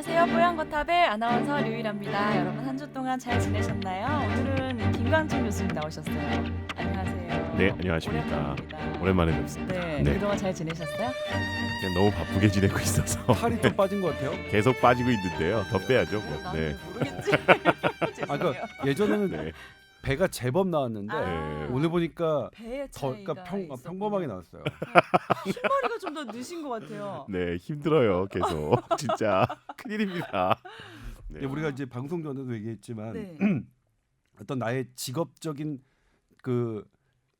안녕하세요. 뽀얀거탑의 아나운서 류일합니다. 여러분 한 주 동안 잘 지내셨나요? 오늘은 김광진 교수님 나오셨어요. 안녕하세요. 네, 안녕하십니까. 오랜만입니다. 오랜만에 뵙습니다. 네, 네, 그동안 잘 지내셨어요? 그냥 너무 바쁘게 지내고 있어서 살이 좀 빠진 것 같아요. 계속 빠지고 있는데요. 더 빼야죠. 뭐. 나도 네, 모르겠지. 아까 죄송해요. 예전에는 네, 배가 제법 나왔는데 아, 오늘 보니까 배의 더 차이가 그러니까 있었군요. 평범하게 나왔어요. 흰머리가 좀 더 느신 것 같아요. 네, 힘들어요. 계속 진짜 큰일입니다. 네, 우리가 이제 방송 전에도 얘기했지만 네. 어떤 나의 직업적인 그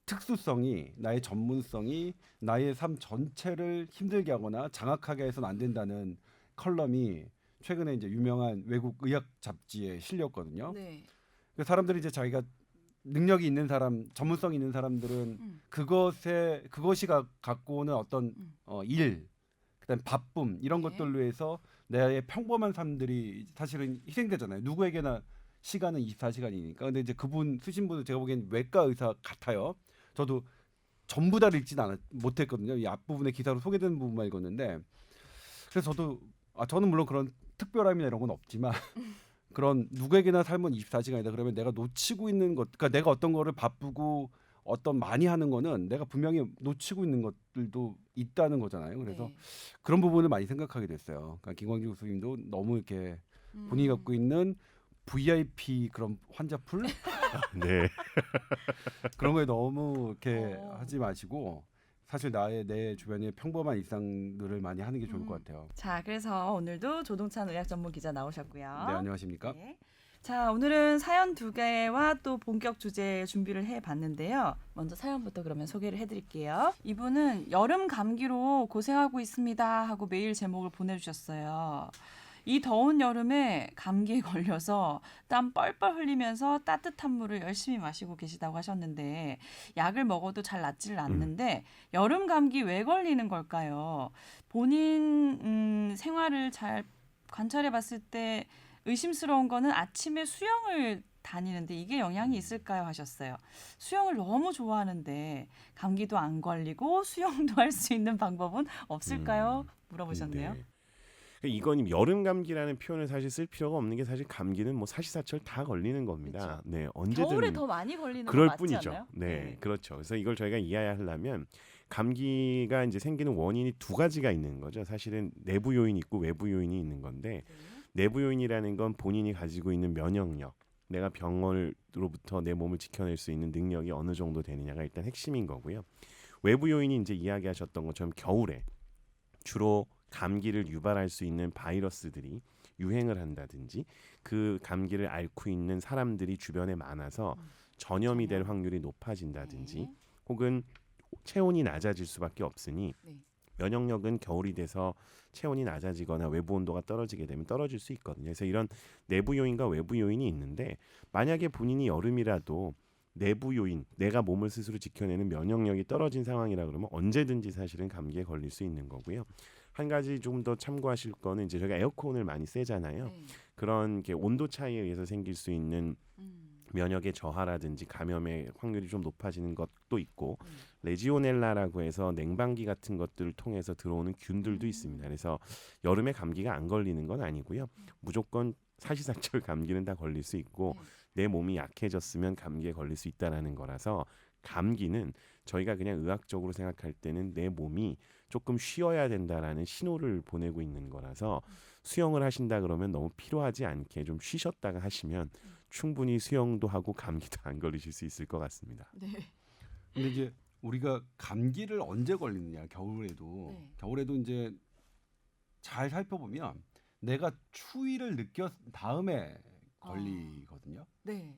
특수성이 나의 전문성이 나의 삶 전체를 힘들게 하거나 장악하게 해서는 안 된다는 컬럼이 최근에 이제 유명한 외국 의학 잡지에 실렸거든요. 네. 그 사람들이 이제 자기가 능력이 있는 사람, 전문성이 있는 사람들은 그것이 갖고 오는 어떤 일, 그다음 바쁨 이런 네. 것들로 해서 내 평범한 사람들이 사실은 희생되잖아요. 누구에게나 시간은 24시간이니까. 근데 이제 그분 쓰신 분은 제가 보기엔 외과 의사 같아요. 저도 전부 다 읽지는 못했거든요. 이 앞부분에 기사로 소개되는 부분만 읽었는데 그래서 저도 저는 물론 그런 특별함이나 이런 건 없지만 그런 누구에게나 삶은 24시간이다. 그러면 내가 놓치고 있는 것, 그러니까 내가 어떤 거를 바쁘고 어떤 많이 하는 거는 내가 분명히 놓치고 있는 것들도 있다는 거잖아요. 그래서 네. 그런 부분을 많이 생각하게 됐어요. 그러니까 김광진 교수님도 너무 이렇게 본인이 갖고 있는 VIP 그런 환자풀 네, 그런 거에 너무 이렇게 어. 하지 마시고 사실 내 주변에 평범한 일상들을 많이 하는 게 좋을 것 같아요. 자, 그래서 오늘도 조동찬 의학 전문 기자 나오셨고요. 네, 안녕하십니까? 네. 자, 오늘은 사연 2개와 또 본격 주제 준비를 해봤는데요. 먼저 사연부터 그러면 소개를 해드릴게요. 이분은 여름 감기로 고생하고 있습니다 하고 메일 제목을 보내주셨어요. 이 더운 여름에 감기에 걸려서 땀 뻘뻘 흘리면서 따뜻한 물을 열심히 마시고 계시다고 하셨는데 약을 먹어도 잘 낫지를 않는데 여름 감기 왜 걸리는 걸까요? 본인 생활을 잘 관찰해 봤을 때 의심스러운 거는 아침에 수영을 다니는데 이게 영향이 있을까요 하셨어요. 수영을 너무 좋아하는데 감기도 안 걸리고 수영도 할 수 있는 방법은 없을까요? 물어보셨네요. 네. 이건 여름 감기라는 표현을 사실 쓸 필요가 없는 게 사실 감기는 뭐 사시사철 다 걸리는 겁니다. 그쵸. 네, 언제든 겨울에 더 많이 걸리는 거 그럴 맞지 뿐이죠. 않나요? 네, 그렇죠. 그래서 이걸 저희가 이해하려면 감기가 이제 생기는 원인이 두 가지가 있는 거죠. 사실은 내부 요인이 있고 외부 요인이 있는 건데 내부 요인이라는 건 본인이 가지고 있는 면역력, 내가 병으로부터 내 몸을 지켜낼 수 있는 능력이 어느 정도 되느냐가 일단 핵심인 거고요. 외부 요인이 이제 이야기하셨던 것처럼 겨울에 주로 감기를 유발할 수 있는 바이러스들이 유행을 한다든지 그 감기를 앓고 있는 사람들이 주변에 많아서 전염이 될 확률이 높아진다든지 네. 혹은 체온이 낮아질 수밖에 없으니 네. 면역력은 겨울이 돼서 체온이 낮아지거나 외부 온도가 떨어지게 되면 떨어질 수 있거든요. 그래서 이런 내부 요인과 외부 요인이 있는데 만약에 본인이 여름이라도 내부 요인, 내가 몸을 스스로 지켜내는 면역력이 떨어진 상황이라 그러면 언제든지 사실은 감기에 걸릴 수 있는 거고요. 한 가지 좀 더 참고하실 거는 이제 저희가 에어컨을 많이 쐬잖아요. 네. 그런 게 온도 차이에 의해서 생길 수 있는 면역의 저하라든지 감염의 확률이 좀 높아지는 것도 있고 레지오넬라라고 해서 냉방기 같은 것들을 통해서 들어오는 균들도 있습니다. 그래서 여름에 감기가 안 걸리는 건 아니고요. 무조건 사시사철 감기는 다 걸릴 수 있고 내 몸이 약해졌으면 감기에 걸릴 수 있다라는 거라서 감기는 저희가 그냥 의학적으로 생각할 때는 내 몸이 조금 쉬어야 된다라는 신호를 보내고 있는 거라서 수영을 하신다 그러면 너무 피로하지 않게 좀 쉬셨다가 하시면 충분히 수영도 하고 감기도 안 걸리실 수 있을 것 같습니다. 네. 근데 이제 우리가 감기를 언제 걸리느냐 겨울에도 네. 겨울에도 이제 잘 살펴보면 내가 추위를 느꼈 다음에 걸리거든요. 네.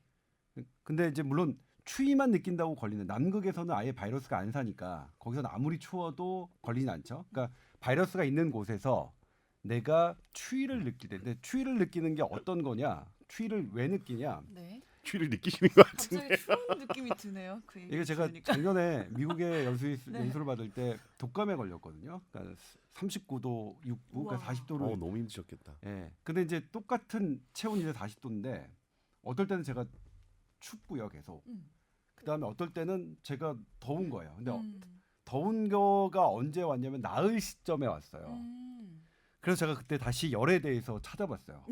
근데 이제 물론 추위만 느낀다고 걸리는 남극에서는 아예 바이러스가 안 사니까 거기서는 아무리 추워도 걸리진 않죠. 그러니까 바이러스가 있는 곳에서 내가 추위를 느낄 때, 근데 추위를 느끼는 게 어떤 거냐? 추위를 왜 느끼냐? 네. 추위를 느끼시는 것 같은데. 갑자기 추운 느낌이 드네요. 그 얘기 이게 제가 들으니까. 작년에 미국에 네. 연수를 받을 때 독감에 걸렸거든요. 그러니까 39도 6부, 우와. 그러니까 40도를. 너무 힘드셨겠다. 예. 근데 이제 똑같은 체온이 이제 40도인데 어떨 때는 제가 춥고요, 계속. 그다음에 어떨 때는 제가 더운 거예요. 근데 더운 거가 언제 왔냐면 나을 시점에 왔어요. 그래서 제가 그때 다시 열에 대해서 찾아봤어요.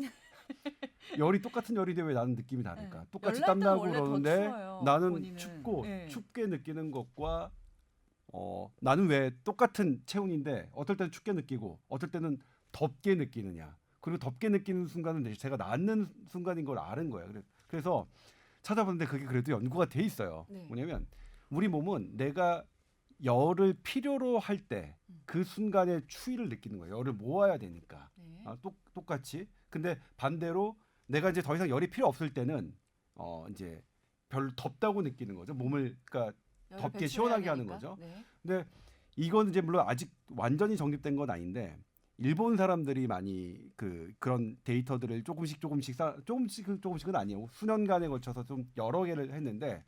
열이 똑같은 열인데 왜 나는 느낌이 다를까? 네. 똑같이 열날 때는 땀나고 원래 더 그러는데 추워요, 나는 본인은. 춥고 네. 춥게 느끼는 것과 나는 왜 똑같은 체온인데 어떨 때는 춥게 느끼고 어떨 때는 덥게 느끼느냐. 그리고 덥게 느끼는 순간은 제가 낫는 순간인 걸 아는 거예요. 그래서 찾아봤는데 그게 그래도 연구가 돼 있어요. 네. 뭐냐면 우리 몸은 내가 열을 필요로 할 때 그 순간에 추위를 느끼는 거예요. 열을 모아야 되니까. 네. 똑같이. 근데 반대로 내가 이제 더 이상 열이 필요 없을 때는 이제 별로 덥다고 느끼는 거죠. 몸을 그러니까 열을 덥게 배출해야 시원하게 하는 되니까. 거죠. 네. 근데 이건 이제 물론 아직 완전히 정립된 건 아닌데 일본 사람들이 많이 그런 데이터들을 조금씩은 아니에요. 수년간에 걸쳐서 좀 여러 개를 했는데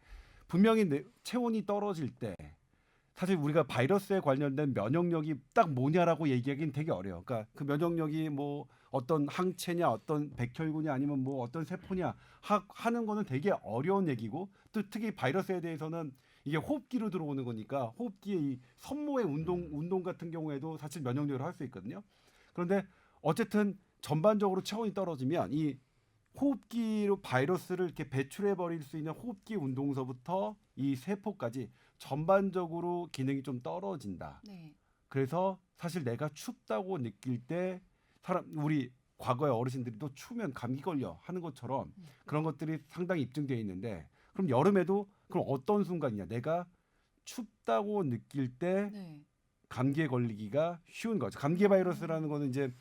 분명히 체온이 떨어질 때 사실 우리가 바이러스에 관련된 면역력이 딱 뭐냐라고 얘기하기는 되게 어려워요. 그러니까 그 면역력이 뭐 어떤 항체냐, 어떤 백혈구냐, 아니면 뭐 어떤 세포냐 하는 거는 되게 어려운 얘기고 또 특히 바이러스에 대해서는 이게 호흡기로 들어오는 거니까 호흡기의 이 섬모의 운동 같은 경우에도 사실 면역력을 할 수 있거든요. 그런데 어쨌든 전반적으로 체온이 떨어지면 이 호흡기로 바이러스를 이렇게 배출해 버릴 수 있는 호흡기 운동서부터 이 세포까지 전반적으로 기능이 좀 떨어진다. 네. 그래서 사실 내가 춥다고 느낄 때 우리 과거의 어르신들이 또 추우면 감기 걸려 하는 것처럼 그런 것들이 상당히 입증되어 있는데 그럼 여름에도 그럼 어떤 순간이냐? 내가 춥다고 느낄 때 네. 감기에 걸리기가 쉬운 거죠. 감기 바이러스라는 거는 이제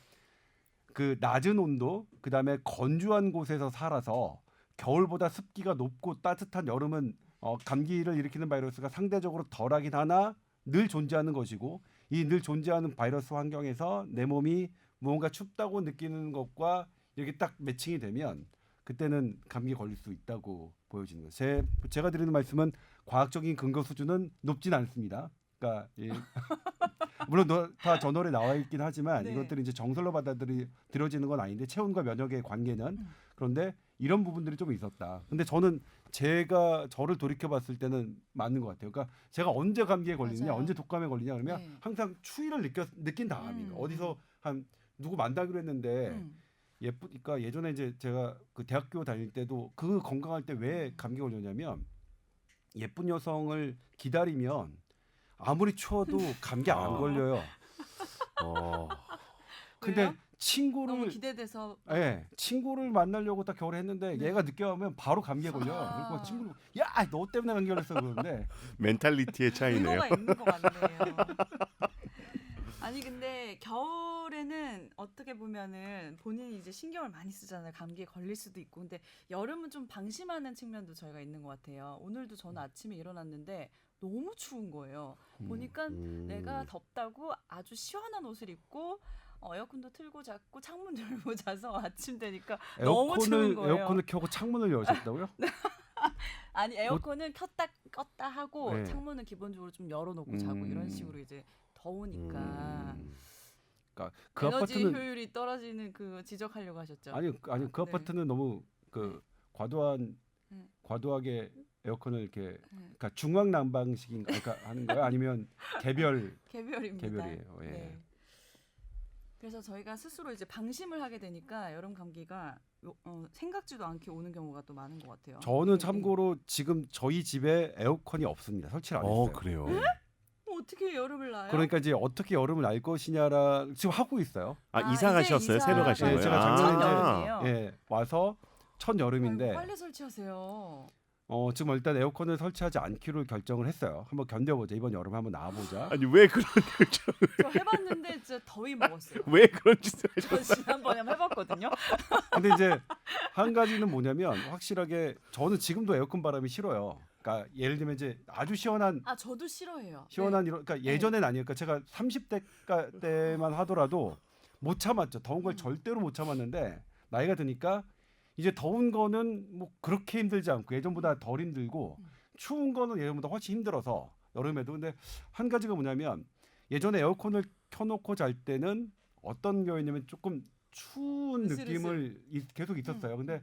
그 낮은 온도, 그다음에 건조한 곳에서 살아서 겨울보다 습기가 높고 따뜻한 여름은 감기를 일으키는 바이러스가 상대적으로 덜하긴 하나 늘 존재하는 것이고 이 늘 존재하는 바이러스 환경에서 내 몸이 무언가 춥다고 느끼는 것과 이렇게 딱 매칭이 되면 그때는 감기에 걸릴 수 있다고 보여지는 거예요. 제가 드리는 말씀은 과학적인 근거 수준은 높진 않습니다. 그러니까 물론 다 저널에 나와 있긴 하지만 네. 이것들이 이제 정설로 받아들여지는 건 아닌데 체온과 면역의 관계는 그런데 이런 부분들이 좀 있었다. 근데 저는 저를 돌이켜 봤을 때는 맞는 것 같아요. 그러니까 제가 언제 감기에 걸리냐, 맞아요. 언제 독감에 걸리냐 그러면 네. 항상 추위를 느낀 다음이에요. 어디서 한 누구 만나기로 했는데 예쁘니까 예전에 이제 제가 그 대학교 다닐 때도 그 건강할 때 왜 감기 걸렸냐면 예쁜 여성을 기다리면 아무리 추워도 감기 안 걸려요. 근데 왜요? 너무 친구를 기대돼서. 친구를 만나려고 딱 겨울에 했는데 네. 얘가 늦게 와면 바로 감기에 걸려요. 그리고 친구를 야, 너 때문에 감기 걸렸어 그러는데 멘탈리티의 차이네요. 의도가 있는 것 같네요. 아니 근데 겨울에는 어떻게 보면은 본인이 이제 신경을 많이 쓰잖아요. 감기에 걸릴 수도 있고. 근데 여름은 좀 방심하는 측면도 저희가 있는 것 같아요. 오늘도 저는 아침에 일어났는데 너무 추운 거예요. 보니까 내가 덥다고 아주 시원한 옷을 입고 에어컨도 틀고 자고 창문 열고 자서 아침 되니까 너무 추운 거예요. 에어컨을 켜고 창문을 여셨다고요? 아니 에어컨은 켰다 껐다 하고 네. 창문은 기본적으로 좀 열어놓고 자고 이런 식으로 이제 더우니까 그러니까 그 에너지 아파트는 효율이 떨어지는 그 지적하려고 하셨죠. 아니 그 네. 아파트는 너무 과도하게 에어컨을 이렇게 그러니까 중앙 난방식인가 그러니까 하는 거예요? 아니면 개별입니다. 개별이에요. 예. 네. 그래서 저희가 스스로 이제 방심을 하게 되니까 여름 감기가 생각지도 않게 오는 경우가 또 많은 것 같아요. 저는 네. 참고로 지금 저희 집에 에어컨이 없습니다. 설치를 안 했어요. 그래요. 어떻게 여름을 나요? 그러니까 이제 어떻게 여름을 날 것이냐라 지금 하고 있어요. 이사 가셨어요? 새로 가신 네, 거예요? 제가 작년에 이제 여름이에요? 와서 첫 여름인데 빨리 설치하세요. 지금 일단 에어컨을 설치하지 않기로 결정을 했어요. 한번 견뎌보자. 이번 여름 한번 나와보자. 아니 왜 그런 결정을 저 해봤는데 진짜 더위 먹었어요. 왜 그런 짓을 하셨어요? 저 지난번에 한번 해봤거든요. 근데 이제 한 가지는 뭐냐면 확실하게 저는 지금도 에어컨 바람이 싫어요. 그러니까 예를 들면 이제 아주 시원한 저도 싫어해요. 시원한 이런 그러니까 예전엔 아니니까 제가 30대 때만 하더라도 못 참았죠. 더운 걸 절대로 못 참았는데 나이가 드니까 이제 더운 거는 뭐 그렇게 힘들지 않고 예전보다 덜 힘들고 추운 거는 예전보다 훨씬 힘들어서 여름에도 근데 한 가지가 뭐냐면 예전에 에어컨을 켜놓고 잘 때는 어떤 경우였냐면 조금 추운 으슬으슬. 느낌을 계속 있었어요. 근데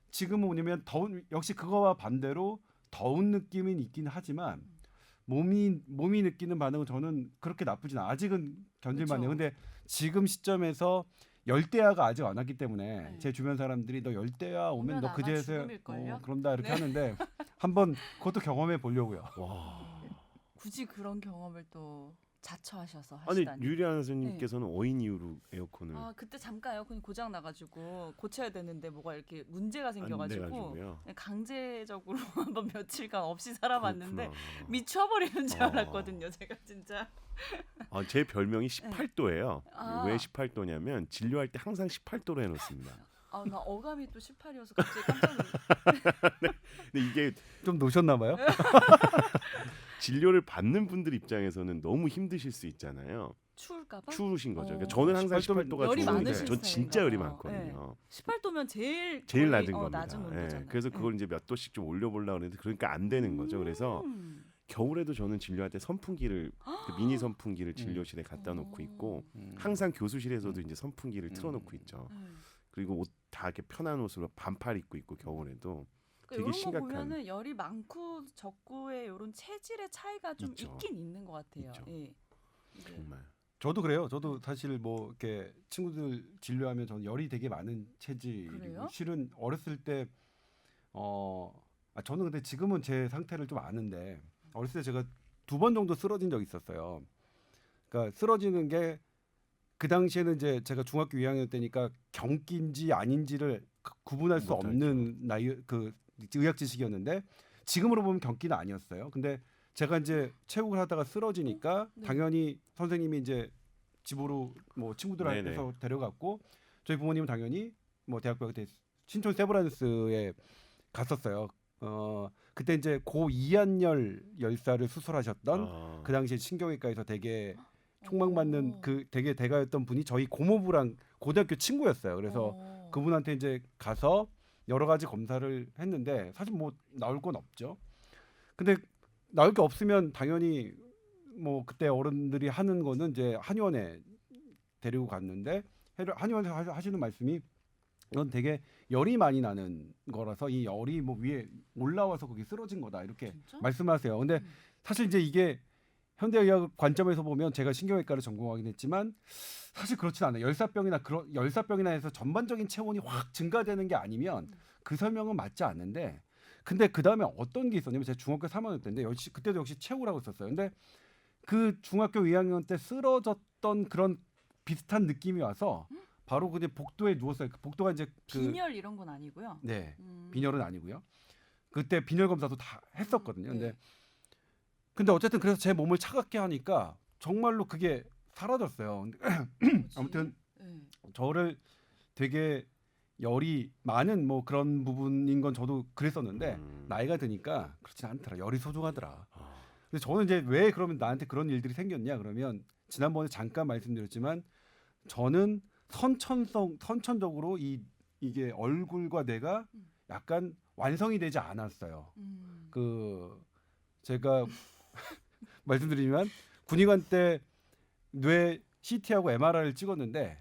지금은 뭐냐면 역시 그거와 반대로 더운 느낌은 있긴 하지만 몸이 느끼는 반응은 저는 그렇게 나쁘진 않아요. 아직은 견딜만해요. 그쵸. 근데 지금 시점에서 열대야가 아직 안 왔기 때문에 네. 제 주변 사람들이 너 열대야 오면 오면 너 아마 그제서 죽음일걸요? 그런다 이렇게 네. 하는데 한번 그것도 경험해 보려고요. 와. 굳이 그런 경험을 또 자처하셔서 아니 하시다니. 유리안 선생님께서는 어인 이후로 에어컨을 아 그때 잠깐 에어컨이 고장 나가지고 고쳐야 되는데 뭐가 이렇게 문제가 안 생겨가지고 돼가지고요. 강제적으로 한번 며칠간 없이 살아봤는데 그렇구나. 미쳐버리는 줄 아. 알았거든요. 제가 진짜. 제 별명이 18도예요. 아. 왜 18도냐면 진료할 때 항상 18도로 해놓습니다. 나 어감이 또 18이어서 갑자기 깜짝 놀랐어요. 근데 이게 좀 노셨나 봐요. 진료를 받는 분들 입장에서는 너무 힘드실 수 있잖아요. 추울까봐? 추우신 거죠. 그러니까 어. 저는 항상 18도 18도가 열이 좋은데 많으신 전 진짜 열이 스타일인가 봐요. 많거든요. 18도면 제일 제일 거의, 낮은 겁니다. 낮은 예, 온도잖아요. 그래서 그걸 이제 몇 도씩 좀 올려보려고 하는데 그러니까 안 되는 거죠. 그래서 겨울에도 저는 진료할 때 선풍기를 그 미니 선풍기를 진료실에 갖다 놓고 있고 항상 교수실에서도 이제 선풍기를 틀어놓고 있죠. 그리고 옷 다 이렇게 편한 옷으로 반팔 입고 있고 겨울에도 되게 이런 거 심각한. 보면은 열이 많고 적고의 이런 체질의 차이가 좀 있죠. 있긴 있는 것 같아요. 있죠. 예. 정말. 저도 그래요. 저도 사실 뭐 이렇게 친구들 진료하면 저는 열이 되게 많은 체질이고 그래요? 실은 어렸을 때 저는 근데 지금은 제 상태를 좀 아는데 어렸을 때 제가 2번 정도 쓰러진 적이 있었어요. 그러니까 쓰러지는 게 그 당시에는 이제 제가 중학교 2학년 때니까 경기인지 아닌지를 구분할 수 못하죠. 없는 나이 그 의학 지식이었는데 지금으로 보면 경기는 아니었어요. 근데 제가 이제 체육을 하다가 쓰러지니까 네. 당연히 선생님이 이제 집으로 뭐 친구들한테서 데려갔고 저희 부모님은 당연히 뭐 대학교 그때 신촌 세브란스에 갔었어요. 그때 이제 고 이한열 열사를 수술하셨던 그 당시에 신경외과에서 되게 총망 맞는 그 되게 대가였던 분이 저희 고모부랑 고등학교 친구였어요. 그래서 그분한테 이제 가서 여러 가지 검사를 했는데 사실 뭐 나올 건 없죠. 근데 나올 게 없으면 당연히 뭐 그때 어른들이 하는 거는 이제 한의원에 데리고 갔는데 한의원에서 하시는 말씀이 이건 되게 열이 많이 나는 거라서 이 열이 뭐 위에 올라와서 거기 쓰러진 거다 이렇게 진짜? 말씀하세요. 근데 사실 이제 이게 현대의학 관점에서 보면 제가 신경외과를 전공하긴 했지만 사실 그렇진 않아요. 열사병이나 해서 전반적인 체온이 확 증가되는 게 아니면 그 설명은 맞지 않는데 근데 그 다음에 어떤 게 있었냐면 제가 중학교 3학년 때인데 그때도 역시 체육을 하고 있었어요. 근데 그 중학교 2학년 때 쓰러졌던 그런 비슷한 느낌이 와서 바로 그냥 복도에 누웠어요. 그 복도가 이제 빈혈 이런 건 아니고요. 네 빈혈은 아니고요. 그때 빈혈 검사도 다 했었거든요. 근데 어쨌든 그래서 제 몸을 차갑게 하니까 정말로 그게 사라졌어요. 근데 아무튼 저를 되게 열이 많은 뭐 그런 부분인 건 저도 그랬었는데 나이가 드니까 그렇지 않더라. 열이 소중하더라. 근데 저는 이제 왜 그러면 나한테 그런 일들이 생겼냐 그러면 지난번에 잠깐 말씀드렸지만 저는 선천적으로 이게 얼굴과 뇌가 약간 완성이 되지 않았어요. 그 제가 말씀드리지만 군의관 때 뇌 CT하고 MRI를 찍었는데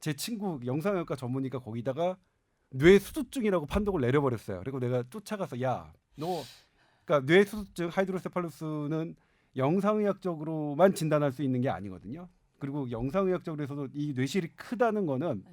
제 친구 영상외과 전문의가 거기다가 뇌 수두증이라고 판독을 내려버렸어요. 그리고 내가 쫓아가서 야, 너 그러니까 뇌 수두증 하이드로세팔루스는 영상의학적으로만 진단할 수 있는 게 아니거든요. 그리고 영상의학적으로서도 이 뇌실이 크다는 거는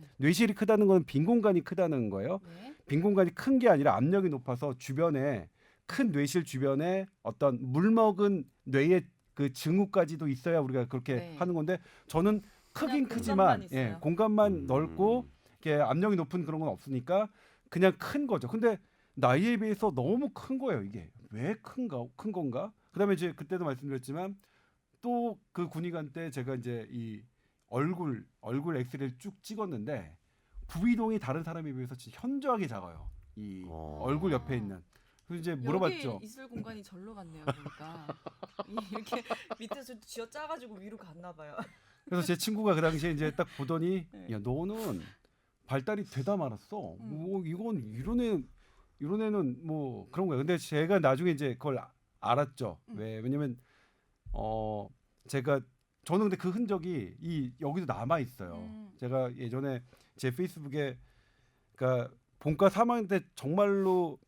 빈 공간이 크다는 거예요. 빈 공간이 큰 게 아니라 압력이 높아서 주변에 큰 뇌실 주변에 어떤 물먹은 뇌의 그 징후까지도 있어야 우리가 그렇게 하는 건데 저는 크긴 크지만 공간만 넓고 이렇게 압력이 높은 그런 건 없으니까 그냥 큰 거죠. 근데 나이에 비해서 너무 큰 거예요. 이게 왜 큰 건가? 그다음에 이제 그때도 말씀드렸지만 또 그 군의관 때 제가 이제 이 얼굴 엑스레이를 쭉 찍었는데 부위동이 다른 사람에 비해서 진짜 현저하게 작아요. 이 얼굴 옆에 있는. 그래서 이제 물어봤죠. 여기 있을 공간이 절로 갔네요. 그러니까 이렇게 밑에서 쥐어 짜가지고 위로 갔나 봐요. 그래서 제 친구가 그 당시에 이제 딱 보더니 야 너는 발달이 되다 말았어. 뭐 이건 이런 애는 뭐 그런 거야. 근데 제가 나중에 이제 그걸 알았죠. 왜냐면 저는 근데 그 흔적이 여기도 남아 있어요. 제가 예전에 제 페이스북에 그러니까 본과 3학년 때 정말로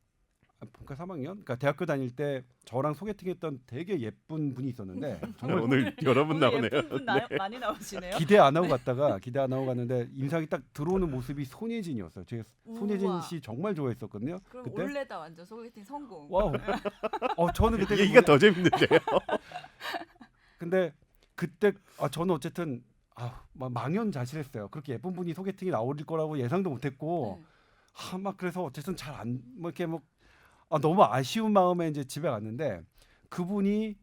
본과 3학년, 그러니까 대학교 다닐 때 저랑 소개팅했던 되게 예쁜 분이 있었는데 정말 오늘 여러분 오늘 나오네요. 예쁜 분 많이 나오시네요. 기대 안 하고 갔는데 인상이 딱 들어오는 모습이 손예진이었어요. 제가 손예진 우와. 씨 정말 좋아했었거든요. 그럼 그때 올해다 완전 소개팅 성공. 와우. 저는 그때 얘기가 더 재밌는데요. 근데 그때 저는 어쨌든 막 망연자실했어요. 그렇게 예쁜 분이 소개팅이 나올 거라고 예상도 못했고 막 그래서 어쨌든 잘 안 뭐 이렇게 뭐 너무 아쉬운 마음에 이제 집에 갔는데 그분이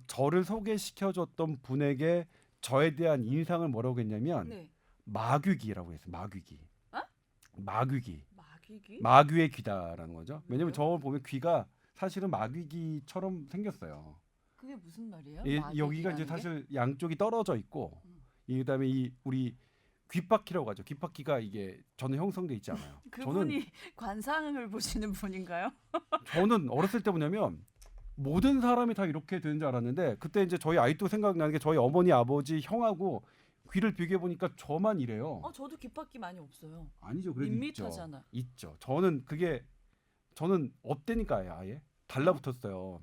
저를 소개시켜줬던 분에게 저에 대한 인상을 뭐라고 했냐면 네. 마귀귀라고 했어요. 마귀귀. 어? 마귀귀. 마귀귀? 마귀의 귀다라는 거죠. 왜냐면 왜요? 저걸 보면 귀가 사실은 마귀귀처럼 생겼어요. 그게 무슨 말이에요? 여기가 이제 마귀귀라는 게? 사실 양쪽이 떨어져 있고 그다음에 이 우리 귓바퀴라고 하죠. 귓바퀴가 이게 저는 형성돼 있지 않아요. 그분이 관상을 보시는 분인가요? 저는 어렸을 때 뭐냐면 모든 사람이 다 이렇게 되는 줄 알았는데 그때 이제 저희 아이도 생각나는 게 저희 어머니 아버지 형하고 귀를 비교해 보니까 저만 이래요. 저도 귓바퀴 많이 없어요. 아니죠. 그래도 밋밋하잖아. 있죠. 저는 없대니까요. 아예 달라붙었어요.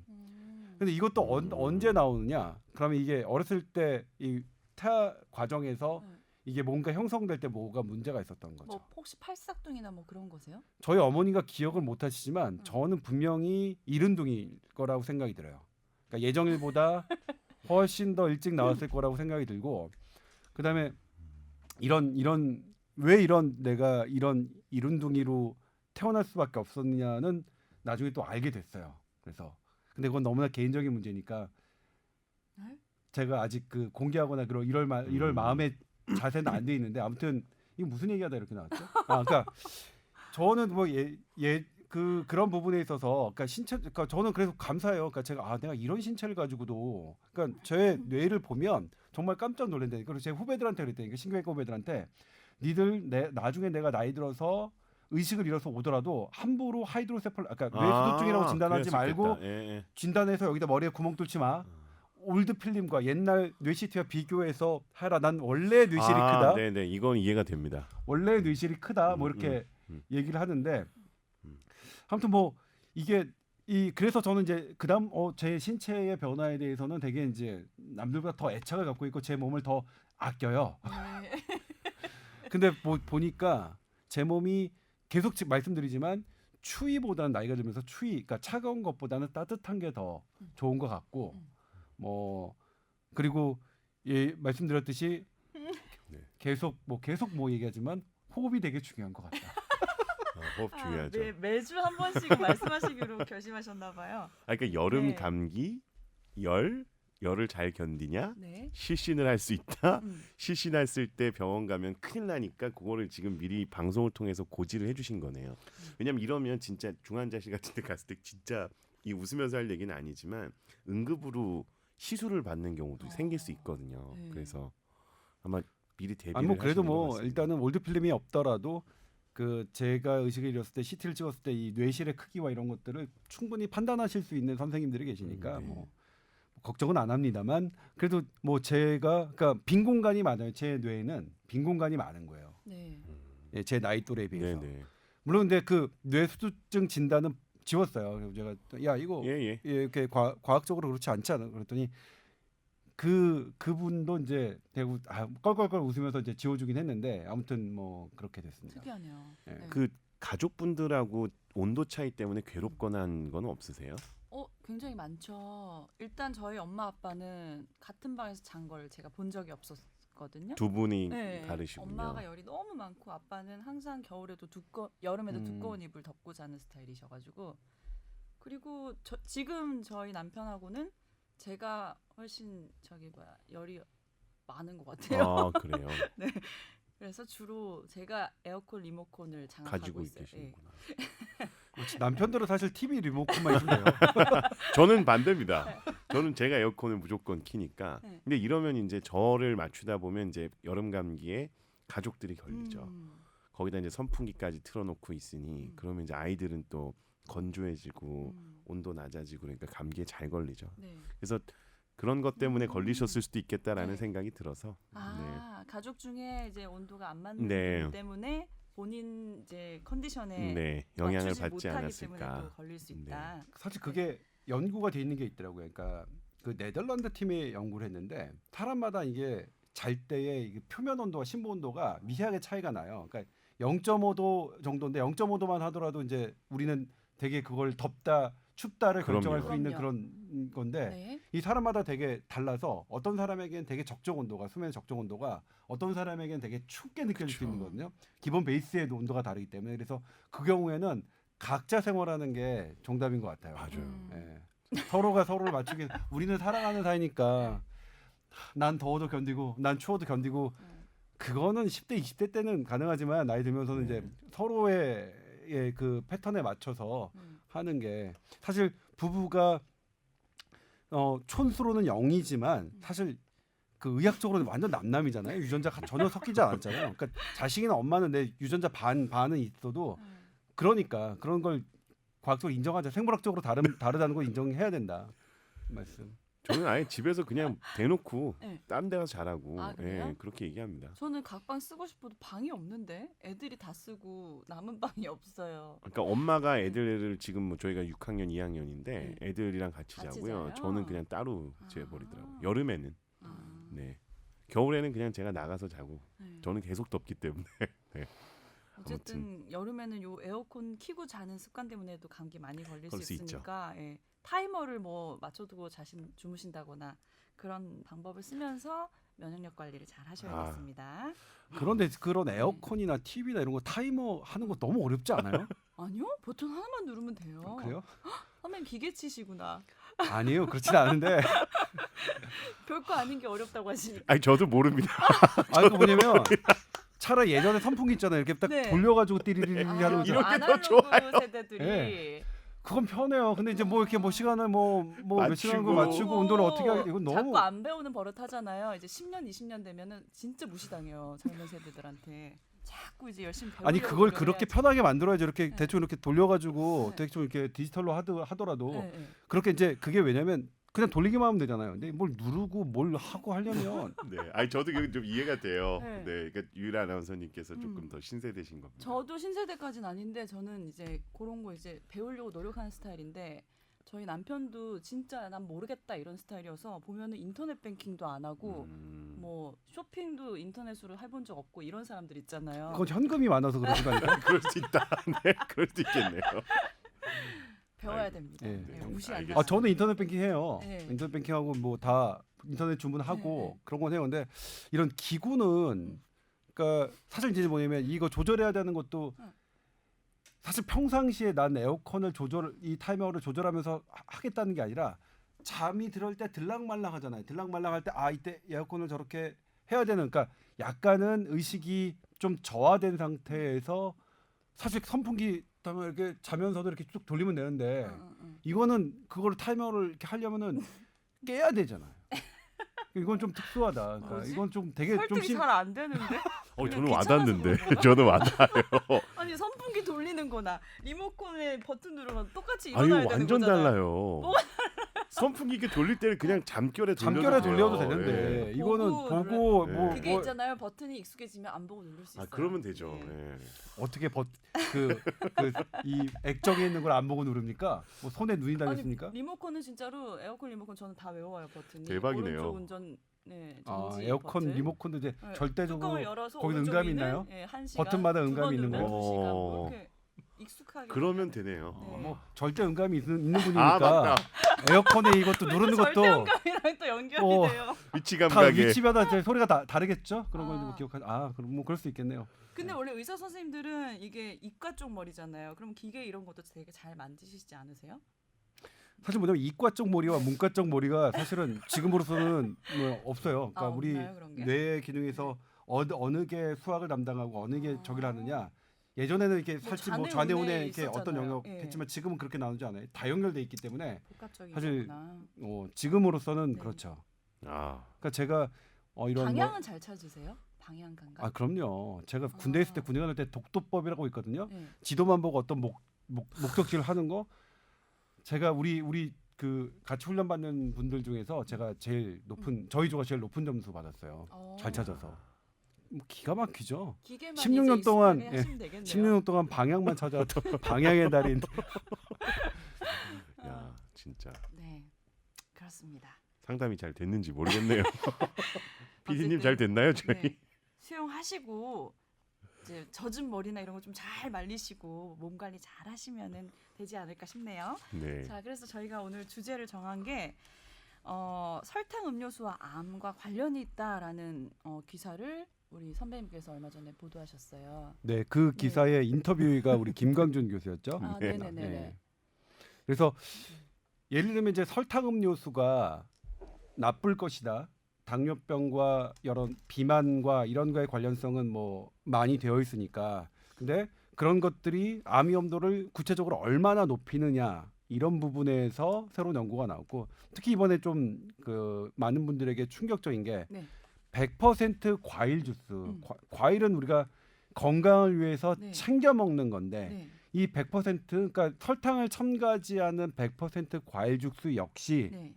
근데 이것도 언제 나오느냐? 그러면 이게 어렸을 때 이 태아 과정에서 이게 뭔가 형성될 때 뭐가 문제가 있었던 거죠. 뭐 혹시 팔싹둥이나 뭐 그런 거세요? 저희 어머니가 기억을 못 하시지만 저는 분명히 이른둥이일 거라고 생각이 들어요. 그러니까 예정일보다 훨씬 더 일찍 나왔을 거라고 생각이 들고 그다음에 내가 이런 이른둥이로 태어날 수밖에 없었느냐는 나중에 또 알게 됐어요. 그래서 근데 그건 너무나 개인적인 문제니까 네? 제가 제가 아직 그 공개하거나 이럴 마음의 자세는 안 돼 있는데 아무튼 이거 무슨 얘기하다 이렇게 나왔죠? 그러니까 저는 뭐 그런 부분에 있어서 그러니까 저는 그래서 감사해요. 그러니까 제가 내가 이런 신체를 가지고도 그러니까 제 뇌를 보면 정말 깜짝 놀란다니까. 그래서 제 후배들한테 그랬다니까. 신경외과 후배들한테 니들 나중에 내가 나이 들어서 의식을 잃어서 오더라도 함부로 하이드로세팔 그러니까 뇌수두증이라고 진단하지 말고 예. 진단해서 여기다 머리에 구멍 뚫지 마. 올드 필름과 옛날 뇌시트와 비교해서 해라. 난 원래 뇌실이 크다. 네네, 이건 이해가 됩니다. 원래 뇌실이 크다. 뭐 이렇게 얘기를 하는데 아무튼 뭐 이게 그래서 저는 이제 그다음 제 신체의 변화에 대해서는 되게 이제 남들보다 더 애착을 갖고 있고 제 몸을 더 아껴요. 네. 근데 뭐 보니까 제 몸이 계속 말씀드리지만 추위보다는 나이가 들면서 그러니까 차가운 것보다는 따뜻한 게 더 좋은 것 같고 뭐 그리고 말씀드렸듯이 계속 뭐 얘기하지만 호흡이 되게 중요한 것 같다. 호흡 중요하죠. 매주 한 번씩 말씀하시기로 결심하셨나 봐요. 그러니까 여름 네. 감기, 열을 잘 견디냐? 네. 실신을 할 수 있다. 실신했을 때 병원 가면 큰일 나니까 그거를 지금 미리 방송을 통해서 고지를 해주신 거네요. 왜냐면 이러면 진짜 중환자실 같은 데 갔을 때 진짜 이 웃으면서 할 얘기는 아니지만 응급으로 시술을 받는 경우도 생길 수 있거든요. 네. 그래서 아마 미리 대비를 아니 뭐 그래도 하시는 것 뭐 같습니다. 일단은 올드 필름이 없더라도 제가 의식을 잃었을 때 CT를 찍었을 때 이 뇌실의 크기와 이런 것들을 충분히 판단하실 수 있는 선생님들이 계시니까 네. 뭐 걱정은 안 합니다만 그래도 뭐 그러니까 빈 공간이 많아요. 제 뇌에는 빈 공간이 많은 거예요. 네. 제 나이 또래에 비해서. 네네. 물론 근데 그 뇌수두증 진단은 지웠어요. 그래서 제가 야 이거 예. 이렇게 과학적으로 그렇지 않지 않아? 그랬더니 그분도 이제 대구 껄껄껄 웃으면서 이제 지워주긴 했는데 아무튼 뭐 그렇게 됐습니다. 특이하네요. 네. 네. 그 가족분들하고 온도 차이 때문에 괴롭거나 한 건 없으세요? 굉장히 많죠. 일단 저희 엄마 아빠는 같은 방에서 잔 걸 제가 본 적이 없었거든요. 두 분이 네. 다르시군요. 엄마가 열이 너무 많고 아빠는 항상 겨울에도 여름에도 음. 두꺼운 이불 덮고 자는 스타일이셔가지고 그리고 지금 저희 남편하고는 제가 훨씬 열이 많은 것 같아요. 그래요. 네. 그래서 주로 제가 에어컨 리모컨을 장악하고 가지고 있어요. 계시는구나. 남편들은 사실 TV 리모컨만 있으면 돼요. 저는 반대입니다. 저는 제가 에어컨을 무조건 키니까. 네. 근데 이러면 이제 저를 맞추다 보면 이제 여름 감기에 가족들이 걸리죠. 거기다 이제 선풍기까지 틀어놓고 있으니 그러면 이제 아이들은 또 건조해지고 온도 낮아지고 그러니까 감기에 잘 걸리죠. 네. 그래서 그런 것 때문에 걸리셨을 수도 있겠다라는 네. 생각이 들어서. 가족 중에 이제 온도가 안 맞는 네. 분 때문에 본인 이제 컨디션에 네, 영향을 맞추지 받지 못하기 때문에 않았을까. 또 걸릴 수 네. 있다. 사실 그게 연구가 돼 있는 게 있더라고요. 그러니까 그 네덜란드 팀이 연구를 했는데 사람마다 이게 잘 때의 이게 표면 온도와 심부 온도가 미세하게 차이가 나요. 그러니까 0.5도 정도인데 0.5도만 하더라도 이제 우리는 되게 그걸 덥다 춥다를 그럼요. 결정할 수 있는 그럼요. 그런 건데 네. 이 사람마다 되게 달라서 어떤 사람에게는 되게 적정 온도가 수면 적정 온도가 어떤 사람에게는 되게 춥게 느껴질 수 있는 거거든요. 기본 베이스의 온도가 다르기 때문에 그래서 그 경우에는 각자 생활하는 게 정답인 것 같아요. 맞아요. 예. 서로가 서로를 맞추기 우리는 사랑하는 사이니까 난 더워도 견디고 난 추워도 견디고 그거는 10대 20대 때는 가능하지만 나이 들면서는 네. 이제 서로의 그 패턴에 맞춰서 하는 게 사실 부부가 촌수로는 0이지만 사실 그 의학적으로는 완전 남남이잖아요. 유전자가 전혀 섞이지 않았잖아요. 그러니까 자식이나 엄마는 내 유전자 반은 있어도 그러니까 그런 걸 과학적으로 인정하자. 생물학적으로 다르다는 걸 인정해야 된다. 말씀. 저는 아예 집에서 그냥 대놓고 네. 다른 데 가서 자라고 아, 그래요? 예, 그렇게 얘기합니다. 저는 각방 쓰고 싶어도 방이 없는데 애들이 다 쓰고 남은 방이 없어요. 그러니까 엄마가 애들을 지금 뭐 저희가 6학년, 2학년인데 네. 애들이랑 같이 같이 자고요. 자요? 저는 그냥 따로 아. 재버리더라고요. 여름에는 아, 네. 겨울에는 그냥 제가 나가서 자고 네. 저는 계속 덥기 때문에 어쨌든 여름에는 요 에어컨 키고 자는 습관 때문에도 감기 많이 걸릴 그럴 수 수 있죠. 있으니까 예. 타이머를 뭐 맞춰두고 주무신다거나 그런 방법을 쓰면서 면역력 관리를 잘 하셔야겠습니다. 그런데 그런 에어컨이나 TV나 이런 거 타이머 하는 거 너무 어렵지 않아요? 아니요, 버튼 하나만 누르면 돼요. 그래요? 선배님 기계치시구나. 아니에요. 그렇진 않은데. 별거 아닌 게 어렵다고 하시니까. 아니 저도 모릅니다. 아, 그 뭐냐면 차라리 예전에 선풍기 있잖아요. 이렇게 딱 네. 돌려가지고 띠리리리 아, 하는 거. 이렇게 더 아날로그 좋아요. 세대들이 네. 그건 편해요. 근데 이제 뭐 이렇게 뭐 시간을 뭐 몇 시간 거 맞추고. 맞추고 온도를 어떻게 하겠 이건 너무 자꾸 안 배우는 버릇 하잖아요. 이제 10년, 20년 되면은 진짜 무시당해요. 젊은 세대들한테. 자꾸 이제 열심히 배우려고 아니 그걸 노력을 그렇게 해야지. 편하게 만들어야지. 이렇게 네. 대충 이렇게 돌려가지고 네. 대충 이렇게 디지털로 하더라도 네, 네. 그렇게 이제 그게 왜냐면 그냥 돌리기만 하면 되잖아요. 근데 뭘 누르고 뭘 하고 하려면 네, 아니 저도 그게 좀 이해가 돼요. 네. 네, 그러니까 유일한 아나운서님께서 조금 음. 더 신세대신 겁니다. 저도 신세대까지는 아닌데 저는 이제 그런 거 이제 배우려고 노력하는 스타일인데 저희 남편도 진짜 난 모르겠다 이런 스타일이어서 보면은 인터넷 뱅킹도 안 하고 뭐 쇼핑도 인터넷으로 해본 적 없고 이런 사람들 있잖아요. 그건 현금이 많아서 그런 거 아닐까? 그럴 수 있다. 네, 그럴 수 있겠네요. 배워야 됩니다. 네. 네, 무시 안 알겠습니다. 아 저는 인터넷 뱅킹 해요. 네. 인터넷 뱅킹하고 뭐 다 인터넷 주문하고 네. 그런 건 해요. 근데 이런 기구는 그러니까 사실 이제 뭐냐면 이거 조절해야 되는 것도 사실 평상시에 난 에어컨을 이 타이머를 조절하면서 하겠다는 게 아니라 잠이 들을 때 들락말락 하잖아요. 들락말락 할 때 아 이때 에어컨을 저렇게 해야 되는 그러니까 약간은 의식이 좀 저하된 상태에서 사실 선풍기 타면 이렇게 자면서도 이렇게 쭉 돌리면 되는데 이거는 그거를 타이머를 이렇게 하려면은 깨야 되잖아요. 이건 좀 특수하다. 그러니까 뭐지? 이건 좀 되게 좀 설득이 잘 안 되는데? 저는 귀찮아서 와닿는데. 그런 거야? 저는 와닿아요. 아니 선풍기 돌리는 거나 리모컨에 버튼 누르면 똑같이 아유 일어나야 되는 완전 거잖아요. 달라요. 선풍기 이렇게 돌릴 때는 그냥 잠결에 잠결에 돌려도 돼요. 되는데 예. 이거는 보고 보고 눌러야 뭐, 돼. 그게 뭐 있잖아요. 버튼이 익숙해지면 안 보고 누를 수 있어요. 아 그러면 되죠. 네. 예. 어떻게 이 액정에 있는 걸 안 보고 누릅니까? 뭐 손에 눈이 달렸습니까? 리모컨은 진짜로 에어컨 리모컨 저는 다 외워요 버튼이. 대박이네요. 오른쪽 운전 네, 아 정지 에어컨 버튼. 리모컨도 이제 네, 절대적으로 뚜껑을 열어서 거기는 오른쪽 음감이 위는, 있나요? 예, 1시간, 버튼마다 두 음감이 번 있는 누르면 거예요? 2시간 뭐 오. 이렇게 익숙하게 그러면 되면. 되네요. 네. 뭐 절대 음감이 있는 아 분이니까 맞다. 에어컨에 이것도 누르는 절대 것도 음감이랑 또 연결이 어, 돼요. 위치 다 감각에. 위치마다 이제 소리가 다르겠죠? 그런 걸 아. 뭐 기억하. 아 그럼 뭐 그럴 수 있겠네요. 근데 원래 의사 선생님들은 이게 이과 쪽 머리잖아요. 그럼 기계 이런 것도 되게 잘 만지시지 않으세요? 사실 뭐냐면 이과 쪽 머리와 문과 쪽 머리가 사실은 지금으로서는 뭐 없어요. 그러니까 아, 우리 없나요, 그런 게? 뇌 기능에서 어느 게 수학을 담당하고 어느 게 아. 저기를 하느냐. 예전에는 이렇게 뭐 살짝 뭐 좌뇌, 좌뇌 우뇌 우뇌 이렇게 어떤 있었잖아요. 영역 예. 했지만 지금은 그렇게 나누지 않아요. 다 연결돼 있기 때문에 복합적인 사실 거구나. 지금으로서는 네. 그렇죠. 아 그러니까 제가 이런 방향은 잘 찾으세요? 방향 감각? 그럼요. 제가 군대 있을 때 군대 갈 때 독도법이라고 있거든요. 네. 지도만 보고 어떤 목적지를 하는 거 제가 우리 그 같이 훈련 받는 분들 중에서 제가 제일 높은 저희 조가 제일 높은 점수 받았어요. 잘 찾아서. 뭐 기가 막히죠. 기계만 16년 이제 동안, 익숙하게 하시면 되겠네요. 16년 동안 방향만 찾아왔던 방향의 달인. 야, 진짜 네, 그렇습니다. 상담이 잘 됐는지 모르겠네요. PD님 어쨌든, 잘 됐나요, 저희? 네, 수영하시고 이제 젖은 머리나 이런 거 좀 잘 말리시고 몸 관리 잘 하시면은 되지 않을까 싶네요. 네. 자, 그래서 저희가 오늘 주제를 정한 게 설탕 음료수와 암과 관련이 있다라는 기사를 우리 선배님께서 얼마 전에 보도하셨어요. 네, 그 기사의 인터뷰가 우리 김광준 교수였죠. 아, 네. 네네네. 네. 그래서 예를 들면 이제 설탕 음료수가 나쁠 것이다. 당뇨병과 이런 비만과 이런 거의 관련성은 뭐 많이 되어 있으니까. 근데 그런 것들이 암 위험도를 구체적으로 얼마나 높이느냐 이런 부분에서 새로운 연구가 나왔고 특히 이번에 좀 그 많은 분들에게 충격적인 게 네. 100% 과일 주스. 과일은 우리가 건강을 위해서 네. 챙겨 먹는 건데 네. 이 100% 그러니까 설탕을 첨가하지 않은 100% 과일 주스 역시 네.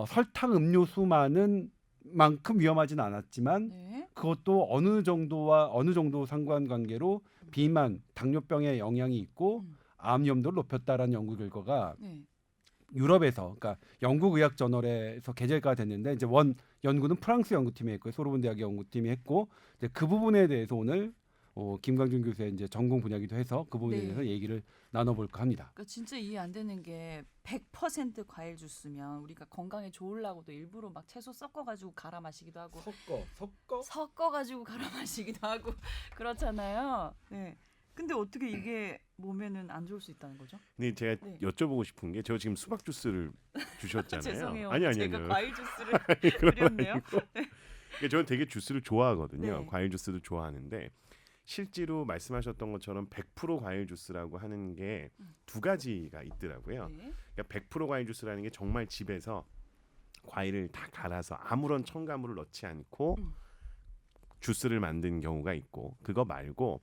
설탕 음료수만은 만큼 위험하진 않았지만 네. 그것도 어느 정도 상관관계로 비만, 당뇨병에 영향이 있고 암 위험도를 높였다라는 연구 결과가 네. 유럽에서 그러니까 영국 의학 저널에서 게재가 됐는데 이제 원 연구는 프랑스 연구팀이 했고 소르본 대학의 연구팀이 했고 이제 그 부분에 대해서 오늘 김광준 교수의 이제 전공 분야기도 해서 그 부분에 네. 대해서 얘기를 나눠볼까 합니다. 그러니까 진짜 이해 안 되는 게 100% 과일 주스면 우리가 건강에 좋으려고도 일부러 막 채소 섞어가지고 갈아 마시기도 하고 섞어가지고 갈아 마시기도 하고 그렇잖아요. 네. 근데 어떻게 이게 몸에는 안 좋을 수 있다는 거죠? 근데 제가 네. 여쭤보고 싶은 게 저 지금 수박 주스를 주셨잖아요. 죄송해요. 아니 제가 아니요. 과일 주스를 그런 거 드렸네요. 아니고. 그러니까 저는 되게 주스를 좋아하거든요. 네. 과일 주스도 좋아하는데 실제로 말씀하셨던 것처럼 100% 과일 주스라고 하는 게 두 가지가 있더라고요. 네. 그러니까 100% 과일 주스라는 게 정말 집에서 과일을 다 갈아서 아무런 첨가물을 넣지 않고 주스를 만든 경우가 있고 그거 말고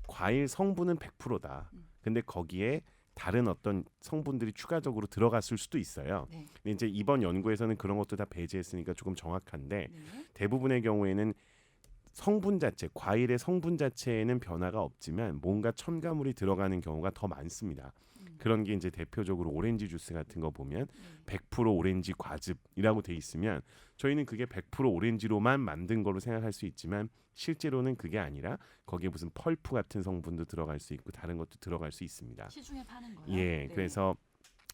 과일 성분은 100%다. 근데 거기에 다른 어떤 성분들이 추가적으로 들어갔을 수도 있어요. 네. 근데 이제 이번 연구에서는 그런 것도 다 배제했으니까 조금 정확한데 네. 대부분의 경우에는 성분 자체, 과일의 성분 자체에는 변화가 없지만 뭔가 첨가물이 들어가는 경우가 더 많습니다. 그런 게 이제 대표적으로 오렌지 주스 같은 거 보면 100% 오렌지 과즙이라고 돼 있으면 저희는 그게 100% 오렌지로만 만든 거로 생각할 수 있지만 실제로는 그게 아니라 거기에 무슨 펄프 같은 성분도 들어갈 수 있고 다른 것도 들어갈 수 있습니다. 시중에 파는 거요? 예, 네. 그래서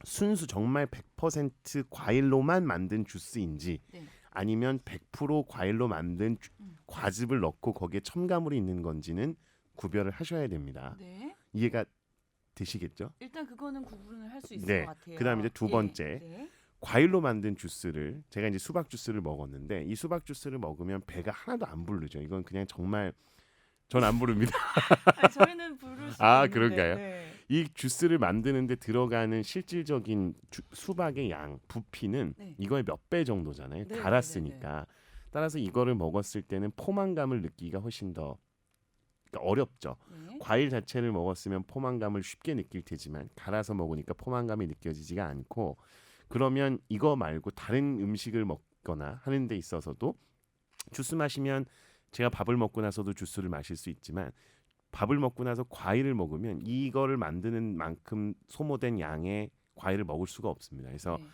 순수 정말 100% 과일로만 만든 주스인지 네. 아니면 100% 과일로 만든 과즙을 넣고 거기에 첨가물이 있는 건지는 구별을 하셔야 됩니다. 네. 이해가 되시겠죠? 일단 그거는 구분을 할 수 있을 네. 것 같아요. 그다음에 이제 두 번째. 네. 과일로 만든 주스를 제가 이제 수박 주스를 먹었는데 이 수박 주스를 먹으면 배가 하나도 안 부르죠. 이건 그냥 정말 전 안 부릅니다. 아니, 저희는 부를 수 아, 있는데. 그런가요? 네. 이 주스를 만드는데 들어가는 실질적인 수박의 양, 부피는 네. 이거의 몇 배 정도잖아요. 네, 갈았으니까. 따라서 이거를 먹었을 때는 포만감을 느끼기가 훨씬 더 그러니까 어렵죠. 네. 과일 자체를 먹었으면 포만감을 쉽게 느낄 테지만 갈아서 먹으니까 포만감이 느껴지지가 않고 그러면 이거 말고 다른 음식을 먹거나 하는 데 있어서도 주스 마시면 제가 밥을 먹고 나서도 주스를 마실 수 있지만 밥을 먹고 나서 과일을 먹으면 이거를 만드는 만큼 소모된 양의 과일을 먹을 수가 없습니다. 그래서 네.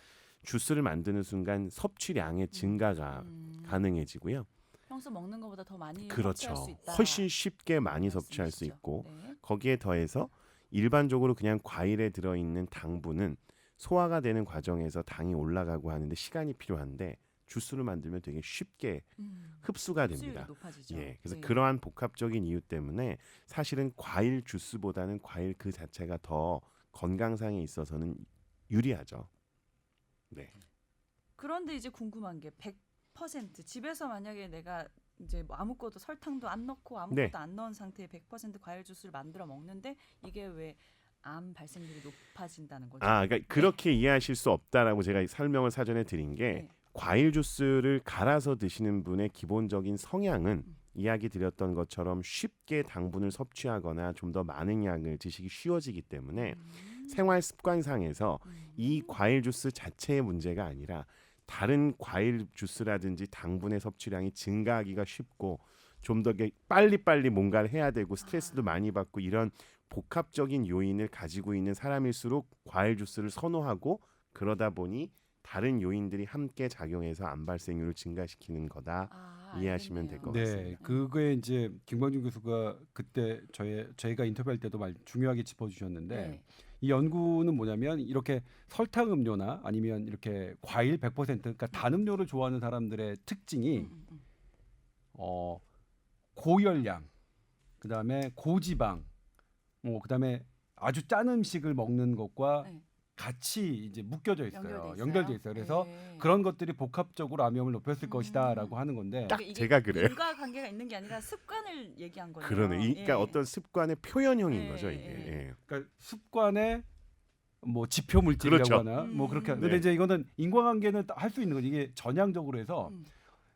주스를 만드는 순간 섭취량의 증가가 가능해지고요. 평소 먹는 것보다 더 많이 그렇죠. 섭취할 수 있다. 훨씬 쉽게 많이 섭취할 수 말씀이시죠. 있고 네. 거기에 더해서 일반적으로 그냥 과일에 들어있는 당분은 소화가 되는 과정에서 당이 올라가고 하는데 시간이 필요한데 주스를 만들면 되게 쉽게 흡수가 흡수율이 됩니다. 높아지죠. 예, 그래서 네. 그러한 복합적인 이유 때문에 사실은 과일 주스보다는 과일 그 자체가 더 건강상에 있어서는 유리하죠. 네. 그런데 이제 궁금한 게 100% 집에서 만약에 내가 이제 뭐 아무것도 설탕도 안 넣고 아무것도 네. 안 넣은 상태의 100% 과일 주스를 만들어 먹는데 이게 왜 암 발생률이 높아진다는 거죠? 아, 그러니까 그렇게 이해하실 수 없다라고 제가 설명을 사전에 드린 게 네. 과일 주스를 갈아서 드시는 분의 기본적인 성향은 이야기 드렸던 것처럼 쉽게 당분을 섭취하거나 좀 더 많은 양을 드시기 쉬워지기 때문에 생활 습관상에서 이 과일 주스 자체의 문제가 아니라 다른 과일 주스라든지 당분의 섭취량이 증가하기가 쉽고 좀 더 빨리빨리 뭔가를 해야 되고 스트레스도 많이 받고 이런 복합적인 요인을 가지고 있는 사람일수록 과일 주스를 선호하고 그러다 보니 다른 요인들이 함께 작용해서 암 발생률을 증가시키는 거다. 이해하시면 될 것 네, 같습니다. 그거에 이제 김광준 교수가 그때 저희가 인터뷰할 때도 중요하게 짚어주셨는데 네. 이 연구는 뭐냐면 이렇게 설탕 음료나 아니면 이렇게 과일 100% 그러니까 단 음료를 좋아하는 사람들의 특징이 고열량, 그다음에 고지방, 그다음에 아주 짠 음식을 먹는 것과 네. 같이 이제 묶여져 있어요. 연결돼 연결돼 있어요. 그래서 네. 그런 것들이 복합적으로 암염을 높였을 것이다라고 하는 건데 딱 이게 제가 그래요. 인과관계가 있는 게 아니라 습관을 얘기한 거예요. 그러네. 그러니까 예. 어떤 습관의 표현형인 예, 거죠 이게. 예. 예. 그러니까 습관의 뭐 지표 물질이라고 그렇죠. 하나 뭐 그렇게 네. 근데 이제 이거는 인과관계는 할 수 있는 거죠. 이게 전향적으로 해서 음.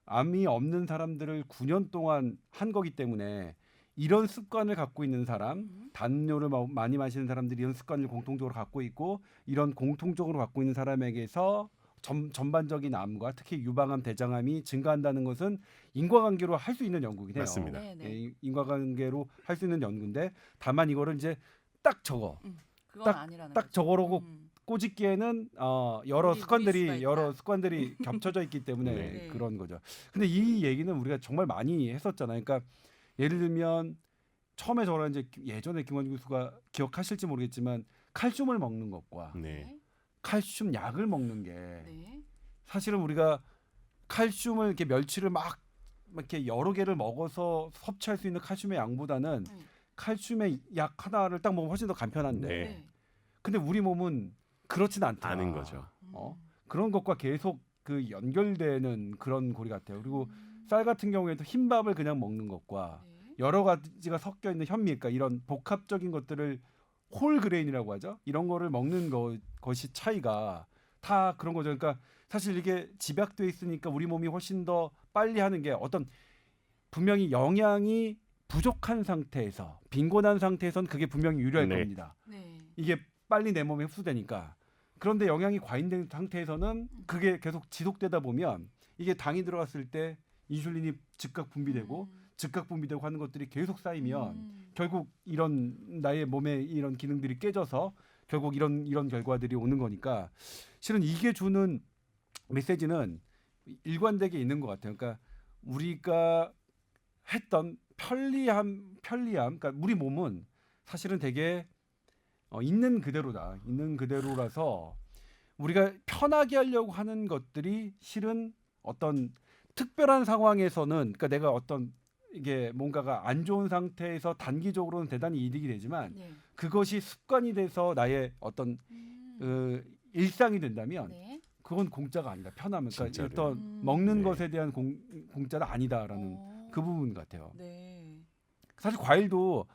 암이 없는 사람들을 9년 동안 한 거기 때문에 이런 습관을 갖고 있는 사람, 담요를 많이 마시는 사람들이 이런 습관을 공통적으로 갖고 있고 이런 공통적으로 갖고 있는 사람에게서 전반적인 암과 특히 유방암, 대장암이 증가한다는 것은 인과관계로 할 수 있는 연구긴 해요. 맞습니다. 네, 네. 예, 인과관계로 할 수 있는 연구인데 다만 이거를 이제 딱 적어. 그건 아니라는 딱 거죠. 저거라고 꼬집기에는 여러 우리 수가 있다. 여러 습관들이 겹쳐져 있기 때문에 네. 그런 거죠. 근데 이 얘기는 우리가 정말 많이 했었잖아요. 그러니까 예를 들면 처음에 저랑 이제 예전에 김원주 교수가 기억하실지 모르겠지만 칼슘을 먹는 것과 네. 칼슘 약을 먹는 게 네. 사실은 우리가 칼슘을 이렇게 멸치를 막 이렇게 여러 개를 먹어서 섭취할 수 있는 칼슘의 양보다는 칼슘의 약 하나를 딱 먹으면 훨씬 더 간편한데 네. 근데 우리 몸은 그렇진 않다. 아는 거죠. 그런 것과 계속 그 연결되는 그런 고리 같아요. 그리고 쌀 같은 경우에도 흰 밥을 그냥 먹는 것과 여러 가지가 섞여 있는 현미, 그러니까 이런 복합적인 것들을 홀 그레인이라고 하죠. 이런 거를 먹는 것이 차이가 다 그런 거죠. 그러니까 사실 이게 집약돼 있으니까 우리 몸이 훨씬 더 빨리 하는 게 어떤 분명히 영양이 부족한 상태에서 빈곤한 상태에서는 그게 분명히 유리할 네. 겁니다. 네. 이게 빨리 내 몸에 흡수되니까. 그런데 영양이 과잉된 상태에서는 그게 계속 지속되다 보면 이게 당이 들어갔을 때 인슐린이 즉각 분비되고 즉각 분비되고 하는 것들이 계속 쌓이면 결국 이런 나의 몸에 이런 기능들이 깨져서 결국 이런 결과들이 오는 거니까 실은 이게 주는 메시지는 일관되게 있는 것 같아요. 그러니까 우리가 했던 편리함, 그러니까 우리 몸은 사실은 되게 있는 그대로다. 있는 그대로라서 우리가 편하게 하려고 하는 것들이 실은 어떤 특별한 상황에서는 그러니까 내가 어떤 이게 뭔가가 안 좋은 상태에서 단기적으로는 대단히 이득이 되지만 네. 그것이 습관이 돼서 나의 어떤 일상이 된다면 네. 그건 공짜가 아니다. 편하면 그러니까 진짜로요. 어떤 먹는 네. 것에 대한 공짜는 아니다라는 그 부분 같아요. 네. 사실 과일도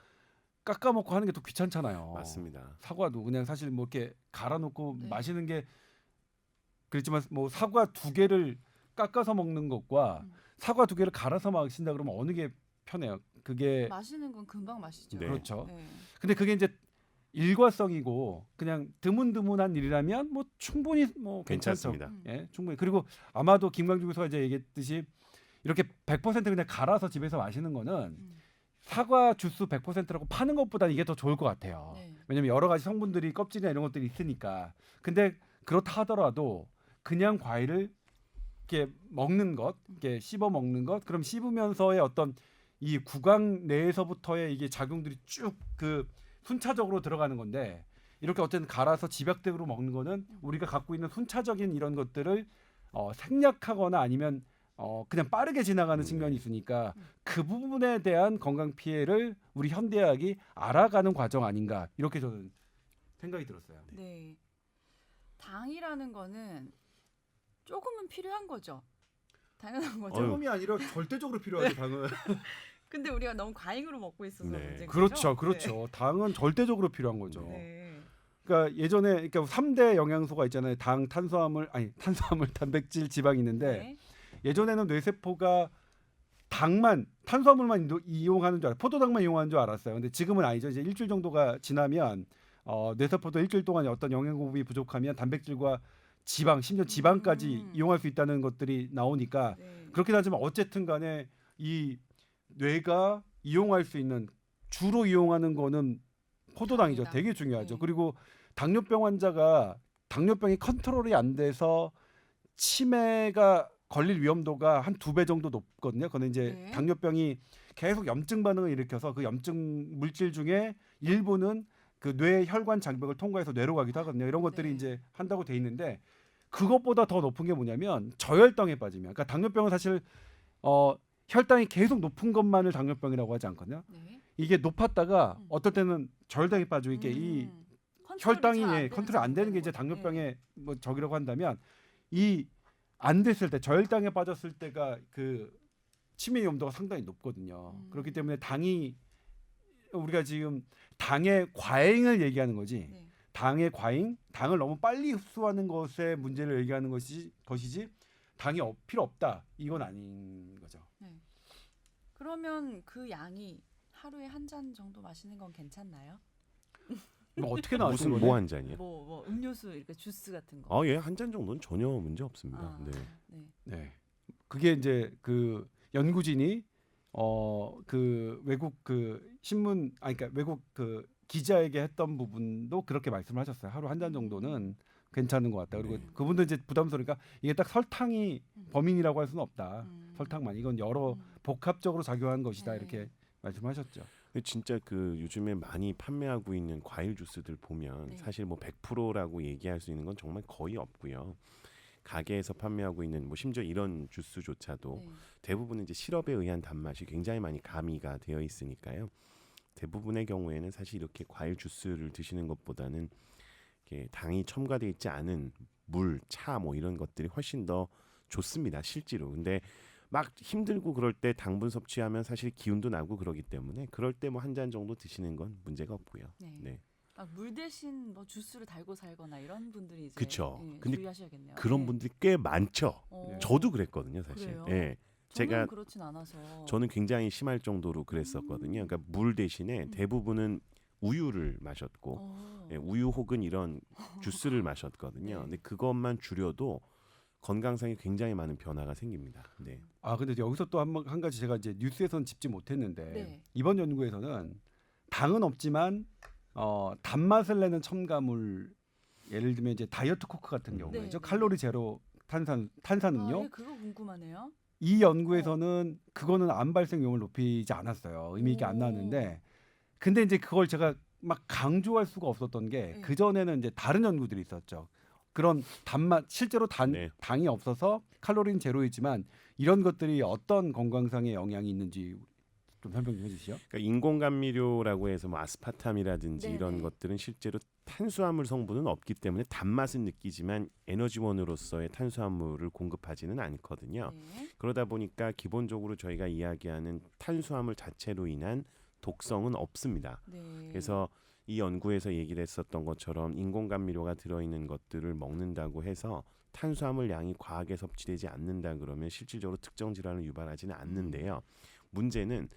깎아 먹고 하는 게 더 귀찮잖아요. 맞습니다. 사과도 그냥 사실 뭐 이렇게 갈아 놓고 네. 마시는 게 그렇지만 뭐 사과 2개를 깎아서 먹는 것과 사과 2개를 갈아서 마신다 그러면 어느 게 편해요? 그게 마시는 건 금방 마시죠. 네. 그렇죠. 네. 근데 그게 이제 일과성이고 그냥 드문드문한 일이라면 뭐 충분히 뭐 괜찮죠. 괜찮습니다. 예, 충분히. 그리고 아마도 김광주 교수가 이제 얘기했듯이 이렇게 100% 그냥 갈아서 집에서 마시는 거는 사과 주스 100%라고 파는 것보다 이게 더 좋을 것 같아요. 네. 왜냐면 여러 가지 성분들이 껍질이나 이런 것들이 있으니까. 근데 그렇다 하더라도 그냥 과일을 이렇게 먹는 것, 이렇게 씹어 먹는 것, 그럼 씹으면서의 어떤 이 구강 내에서부터의 이게 작용들이 쭉 그 순차적으로 들어가는 건데 이렇게 어쨌든 갈아서 집약적으로 먹는 거는 우리가 갖고 있는 순차적인 이런 것들을 생략하거나 아니면 그냥 빠르게 지나가는 측면이 있으니까 그 부분에 대한 건강 피해를 우리 현대의학이 알아가는 과정 아닌가 이렇게 저는 생각이 들었어요. 네. 당이라는 거는 조금은 필요한 거죠. 당연한 거죠. 조금이 아니라 절대적으로 필요하죠 당은. 근데 우리가 너무 과잉으로 먹고 있어서 네. 문제인 그렇죠, 거죠? 그렇죠. 당은 절대적으로 필요한 거죠. 네. 그러니까 예전에 그러니까 3대 영양소가 있잖아요. 당, 탄수화물, 단백질, 지방이 있는데 네. 예전에는 뇌세포가 당만 탄수화물만 이용하는 줄 포도당만 이용하는 줄 알았어요. 근데 지금은 아니죠. 이제 일주일 정도가 지나면 뇌세포도 일주일 동안 어떤 영양 공급이 부족하면 단백질과 지방, 심지어 지방까지 이용할 수 있다는 것들이 나오니까 네. 그렇긴 하지만 어쨌든 간에 이 뇌가 이용할 수 있는 주로 이용하는 거는 포도당이죠. 당이다. 되게 중요하죠. 네. 그리고 당뇨병 환자가 당뇨병이 컨트롤이 안 돼서 치매가 걸릴 위험도가 한 2배 정도 높거든요. 그거는 이제 네. 당뇨병이 계속 염증 반응을 일으켜서 그 염증 물질 중에 일부는 그 뇌 혈관 장벽을 통과해서 뇌로 가기도 하거든요. 이런 것들이 네. 이제 한다고 돼 있는데 그것보다 더 높은 게 뭐냐면 저혈당에 빠지면, 그러니까 당뇨병은 사실 혈당이 계속 높은 것만을 당뇨병이라고 하지 않거든요. 네. 이게 높았다가 음. 어떨 때는 저혈당에 빠지고 이게 이 컨트롤이 혈당이 잘안 되는 컨트롤 안 되는 게 이제 상태인 거죠. 당뇨병의 뭐 적이라고 한다면 이 안 됐을 때 저혈당에 빠졌을 때가 그 치매 위험도가 상당히 높거든요. 그렇기 때문에 당이 우리가 지금 당의 과잉을 얘기하는 거지. 네. 당의 과잉, 당을 너무 빨리 흡수하는 것의 문제를 얘기하는 것이지 당이 필요 없다. 이건 아닌 거죠. 그러면 그 양이 하루에 한 잔 정도 마시는 건 괜찮나요? 뭐 어떻게 나왔는 무슨 거예요? 뭐 한 잔이요? 뭐 음료수 이렇게 주스 같은 거. 아, 예, 한 잔 정도는 전혀 문제 없습니다. 아, 네. 네. 네. 그게 이제 그 연구진이 그 외국 그 신문 그러니까 외국 그 기자에게 했던 부분도 그렇게 말씀을 하셨어요. 하루 한 잔 정도는 괜찮은 것 같다. 그리고 네. 그분도 이제 부담스러우니까 이게 딱 설탕이 범인이라고 할 수는 없다. 음. 설탕만 이건 여러 음. 복합적으로 작용한 것이다. 네. 이렇게 말씀하셨죠. 근데 진짜 그 요즘에 많이 판매하고 있는 과일 주스들 보면 네. 사실 뭐 100%라고 얘기할 수 있는 건 정말 거의 없고요. 가게에서 판매하고 있는 뭐 심지어 이런 주스조차도 네. 대부분은 이제 시럽에 의한 단맛이 굉장히 많이 가미가 되어 있으니까요. 대부분의 경우에는 사실 이렇게 과일 주스를 드시는 것보다는 이렇게 당이 첨가되어 있지 않은 물, 차 뭐 이런 것들이 훨씬 더 좋습니다. 실제로. 근데 막 힘들고 그럴 때 당분 섭취하면 사실 기운도 나고 그러기 때문에 그럴 때 뭐 한 잔 정도 드시는 건 문제가 없고요. 네. 네. 물 대신 뭐 주스를 달고 살거나 이런 분들이 이제 그쵸. 예, 근데 주의하셔야겠네요. 그런 네. 분들이 꽤 많죠. 어, 저도 그랬거든요, 사실. 그래요? 예. 저는 제가 그렇진 않아서. 저는 굉장히 심할 정도로 그랬었거든요. 그러니까 물 대신에 대부분은 우유를 마셨고 예, 우유 혹은 이런 주스를 마셨거든요. 네. 근데 그것만 줄여도 건강상에 굉장히 많은 변화가 생깁니다. 네. 아 근데 여기서 또 한 가지 제가 이제 뉴스에서는 짚지 못했는데 네. 이번 연구에서는 당은 없지만 단맛을 내는 첨가물 예를 들면 이제 다이어트 코크 같은 경우죠. 네. 칼로리 제로 탄산음료. 아, 예, 그거 궁금하네요. 이 연구에서는 그거는 암 발생 위험을 높이지 않았어요. 의미가 안 오. 나왔는데 근데 이제 그걸 제가 막 강조할 수가 없었던 게 네. 그 전에는 이제 다른 연구들이 있었죠. 그런 단맛 실제로 네. 당이 없어서 칼로리는 제로이지만 이런 것들이 어떤 건강상의 영향이 있는지 좀 설명 좀 해주시죠. 그러니까 인공 감미료라고 해서 뭐 아스파탐이라든지 네네. 이런 것들은 실제로 탄수화물 성분은 없기 때문에 단맛은 느끼지만 에너지원으로서의 탄수화물을 공급하지는 않거든요. 네. 그러다 보니까 기본적으로 저희가 이야기하는 탄수화물 자체로 인한 독성은 없습니다. 네. 그래서 이 연구에서 얘기를 했었던 것처럼 인공 감미료가 들어있는 것들을 먹는다고 해서 탄수화물 양이 과하게 섭취되지 않는다 그러면 실질적으로 특정 질환을 유발하지는 않는데요. 문제는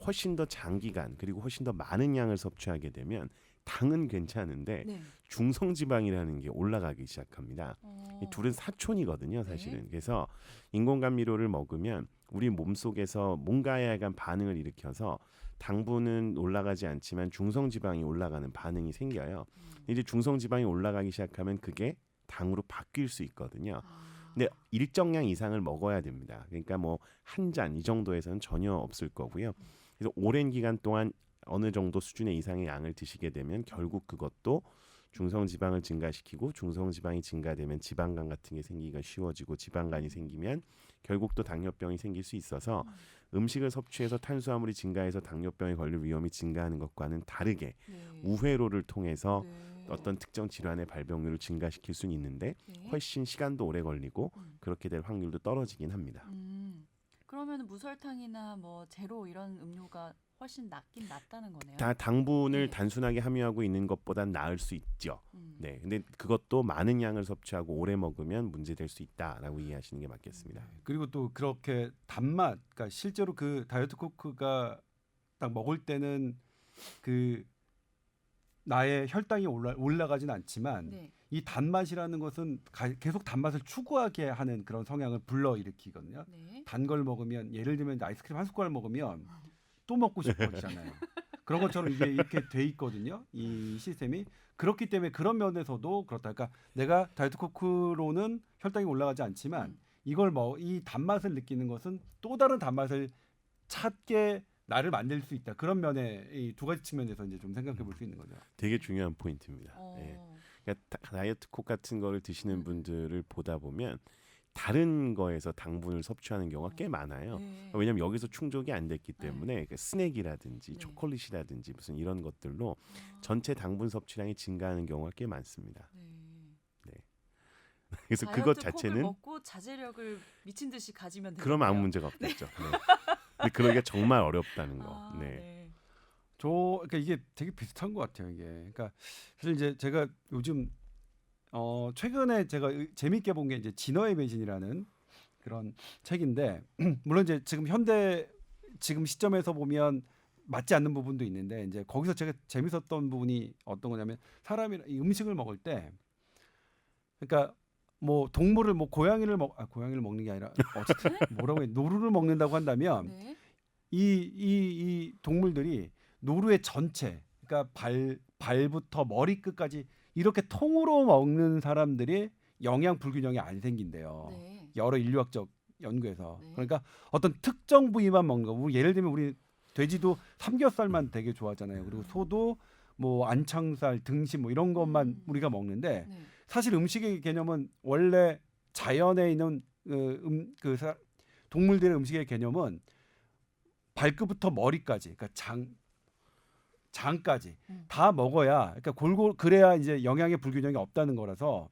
훨씬 더 장기간 그리고 훨씬 더 많은 양을 섭취하게 되면 당은 괜찮은데 네. 중성지방이라는 게 올라가기 시작합니다. 이 둘은 사촌이거든요, 사실은. 그래서 인공 감미료를 먹으면 우리 몸속에서 뭔가에 약간 반응을 일으켜서 당분은 올라가지 않지만 중성지방이 올라가는 반응이 생겨요. 이제 중성지방이 올라가기 시작하면 그게 당으로 바뀔 수 있거든요. 근데 일정량 이상을 먹어야 됩니다. 그러니까 뭐 한 잔 이 정도에서는 전혀 없을 거고요. 그래서 오랜 기간 동안 어느 정도 수준의 이상의 양을 드시게 되면 결국 그것도 중성지방을 증가시키고 중성지방이 증가되면 지방간 같은 게 생기기가 쉬워지고 지방간이 생기면 결국 또 당뇨병이 생길 수 있어서 음식을 섭취해서 탄수화물이 증가해서 당뇨병에 걸릴 위험이 증가하는 것과는 다르게 네. 우회로를 통해서 네. 어떤 특정 질환의 발병률을 증가시킬 수는 있는데 네. 훨씬 시간도 오래 걸리고 그렇게 될 확률도 떨어지긴 합니다. 그러면 무설탕이나 뭐 제로 이런 음료가 훨씬 낫다는 거네요. 다 당분을 네. 단순하게 함유하고 있는 것보단 나을 수 있죠. 네, 근데 그것도 많은 양을 섭취하고 오래 먹으면 문제될 수 있다라고 이해하시는 게 맞겠습니다. 그리고 또 그렇게 단맛, 그러니까 실제로 그 다이어트 코크가 딱 먹을 때는 그 나의 혈당이 올라가진 않지만 네. 이 단맛이라는 것은 계속 단맛을 추구하게 하는 그런 성향을 불러일으키거든요. 네. 단 걸 먹으면 예를 들면 아이스크림 한 숟갈 먹으면 또 먹고 싶어지잖아요. 그런 것처럼 이게 이렇게 돼 있거든요. 이 시스템이. 그렇기 때문에 그런 면에서도 그렇다. 그러니까 내가 다이어트 코크로는 혈당이 올라가지 않지만 이걸 이 단맛을 느끼는 것은 또 다른 단맛을 찾게 나를 만들 수 있다. 그런 면에 이 두 가지 측면에서 이제 좀 생각해 볼 수 있는 거죠. 되게 중요한 포인트입니다. 예. 그러니까 다이어트 콕 같은 거를 드시는 분들을 보다 보면 다른 거에서 당분을 섭취하는 경우가 꽤 많아요. 네. 왜냐하면 여기서 충족이 안 됐기 때문에 그 스낵이라든지 네. 초콜릿이라든지 무슨 이런 것들로 전체 당분 섭취량이 증가하는 경우가 꽤 많습니다. 네. 그래서 다이어트 그것 콕을 자체는 먹고 자제력을 미친 듯이 가지면 되는 그러면 아무 문제가 없겠죠. 네. 근데 그러기가 정말 어렵다는 거. 아, 네. 네. 그러니까 이게 되게 비슷한 것 같아요. 이게 그러니까 사실 이제 제가 요즘 최근에 제가 재밌게 본 게 이제 진화의 배신이라는 그런 책인데 물론 이제 지금 현대 지금 시점에서 보면 맞지 않는 부분도 있는데 이제 거기서 제가 재밌었던 부분이 어떤 거냐면 사람이 이 음식을 먹을 때 그러니까 뭐 동물을 뭐 고양이를 먹는 게 아니라 어쨌든 뭐라고 해 노루를 먹는다고 한다면 네. 이 동물들이 노루의 전체 그러니까 발부터 머리끝까지 이렇게 통으로 먹는 사람들이 영양 불균형이 안 생긴대요. 네. 여러 인류학적 연구에서. 네. 그러니까 어떤 특정 부위만 먹는 거. 예를 들면 우리 돼지도 삼겹살만 되게 좋아하잖아요. 그리고 소도 뭐 안창살, 등심 뭐 이런 것만 우리가 먹는데 네. 사실 음식의 개념은 원래 자연에 있는 동물들의 음식의 개념은 발끝부터 머리까지, 그러니까 장까지 다 먹어야, 그러니까 골고루 그래야 이제 영양의 불균형이 없다는 거라서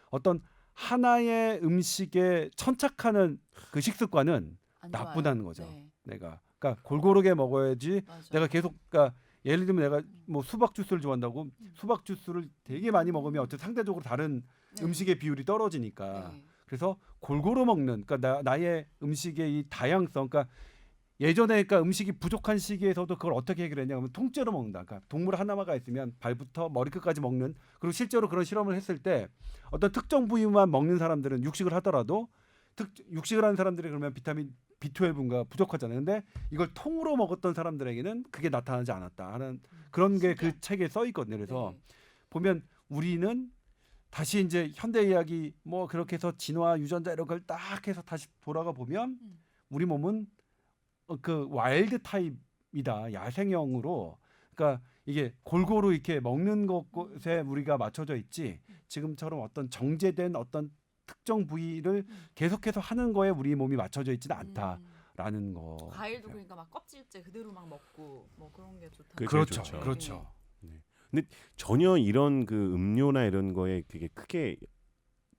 어떤 하나의 음식에 천착하는 그 식습관은 안 나쁘다는 좋아요. 거죠. 네. 그러니까 골고루게 먹어야지. 맞아요. 내가 계속 그러니까 예를 들면 내가 뭐 수박 주스를 좋아한다고 수박 주스를 되게 많이 먹으면 어쨌든 상대적으로 다른 네. 음식의 비율이 떨어지니까. 네. 그래서 골고루 먹는, 그러니까 나의 음식의 이 다양성, 그러니까 예전에 그러니까 음식이 부족한 시기에서도 그걸 어떻게 해결했냐면 통째로 먹는다. 그러니까 동물 하나가 있으면 발부터 머리끝까지 먹는. 그리고 실제로 그런 실험을 했을 때 어떤 특정 부위만 먹는 사람들은 육식을 하더라도 육식을 하는 사람들이 그러면 비타민 B12인가 부족하잖아요. 근데 이걸 통으로 먹었던 사람들에게는 그게 나타나지 않았다 하는 그런 게 그 책에 써 있거든요. 그래서 네. 보면 우리는 다시 이제 현대 이야기 뭐 그렇게 해서 진화 유전자 이런 걸 딱 해서 다시 돌아가 보면 우리 몸은 그 와일드 타입이다. 야생형으로. 그러니까 이게 골고루 이렇게 먹는 것에 우리가 맞춰져 있지. 지금처럼 어떤 정제된 어떤 특정 부위를 계속해서 하는 거에 우리 몸이 맞춰져 있지는 않다라는 거. 과일도 그러니까 막 껍질째 그대로 막 먹고 뭐 그런 게 좋다. 그게 제일 그렇죠. 좋죠. 그렇죠. 근데 전혀 이런 그 음료나 이런 거에 되게 크게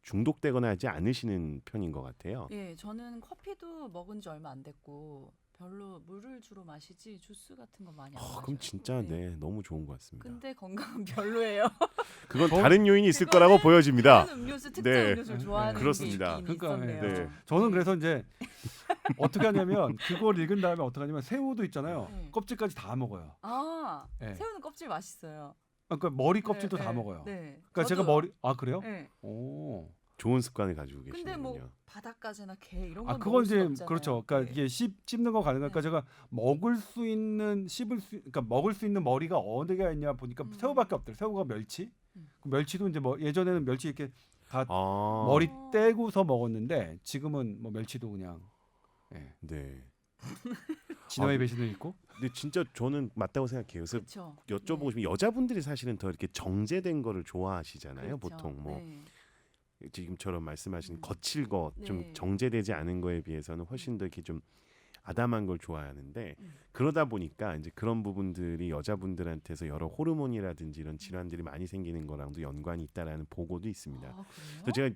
중독되거나 하지 않으시는 편인 것 같아요. 예, 저는 커피도 먹은 지 얼마 안 됐고 별로 물을 주로 마시지 주스 같은 거 많이 안 마셔요. 그럼 진짜 네 너무 좋은 것 같습니다. 근데 건강은 별로예요. 그건 다른 요인이 있을 거라고 그거는 보여집니다. 다른 음료수 특정 네. 음료수를 좋아하는 그렇습니다. 게 있긴 그러니까, 있었네요. 네. 저는 그래서 이제 어떻게 하냐면 그걸 읽은 다음에 어떻게 하냐면 새우도 있잖아요. 네. 껍질까지 다 먹어요. 아, 네. 새우는 껍질 맛있어요. 그러니까 머리 껍질도 네, 다 네, 먹어요. 네. 그러니까 제가 저도요. 그래요? 네. 오. 좋은 습관을 가지고 근데 계시는군요. 뭐 바닷가재나 게 이런 건 그건 먹을 순 이제 없잖아요. 그렇죠. 그러니까 네. 이게 씹는 거 가능하니까 네. 제가 먹을 수 있는 그러니까 먹을 수 있는 머리가 어디가 있냐 보니까 새우밖에 없더라고요. 새우가 멸치. 그 멸치도 이제 뭐 예전에는 멸치 이렇게 다 머리 떼고서 먹었는데 지금은 뭐 멸치도 그냥 네. 진화의 배신을 읽고. 근데 진짜 저는 맞다고 생각해요. 그래서 그렇죠. 여쭤보고 싶은 여자분들이 사실은 더 이렇게 정제된 거를 좋아하시잖아요. 그렇죠. 보통 뭐 네. 지금처럼 말씀하신 거칠 거 좀 네. 정제되지 않은 거에 비해서는 훨씬 더 이렇게 좀 아담한 걸 좋아하는데 그러다 보니까 이제 그런 부분들이 여자분들한테서 여러 호르몬이라든지 이런 질환들이 많이 생기는 거랑도 연관이 있다라는 보고도 있습니다. 아, 그래요? 그래서 제가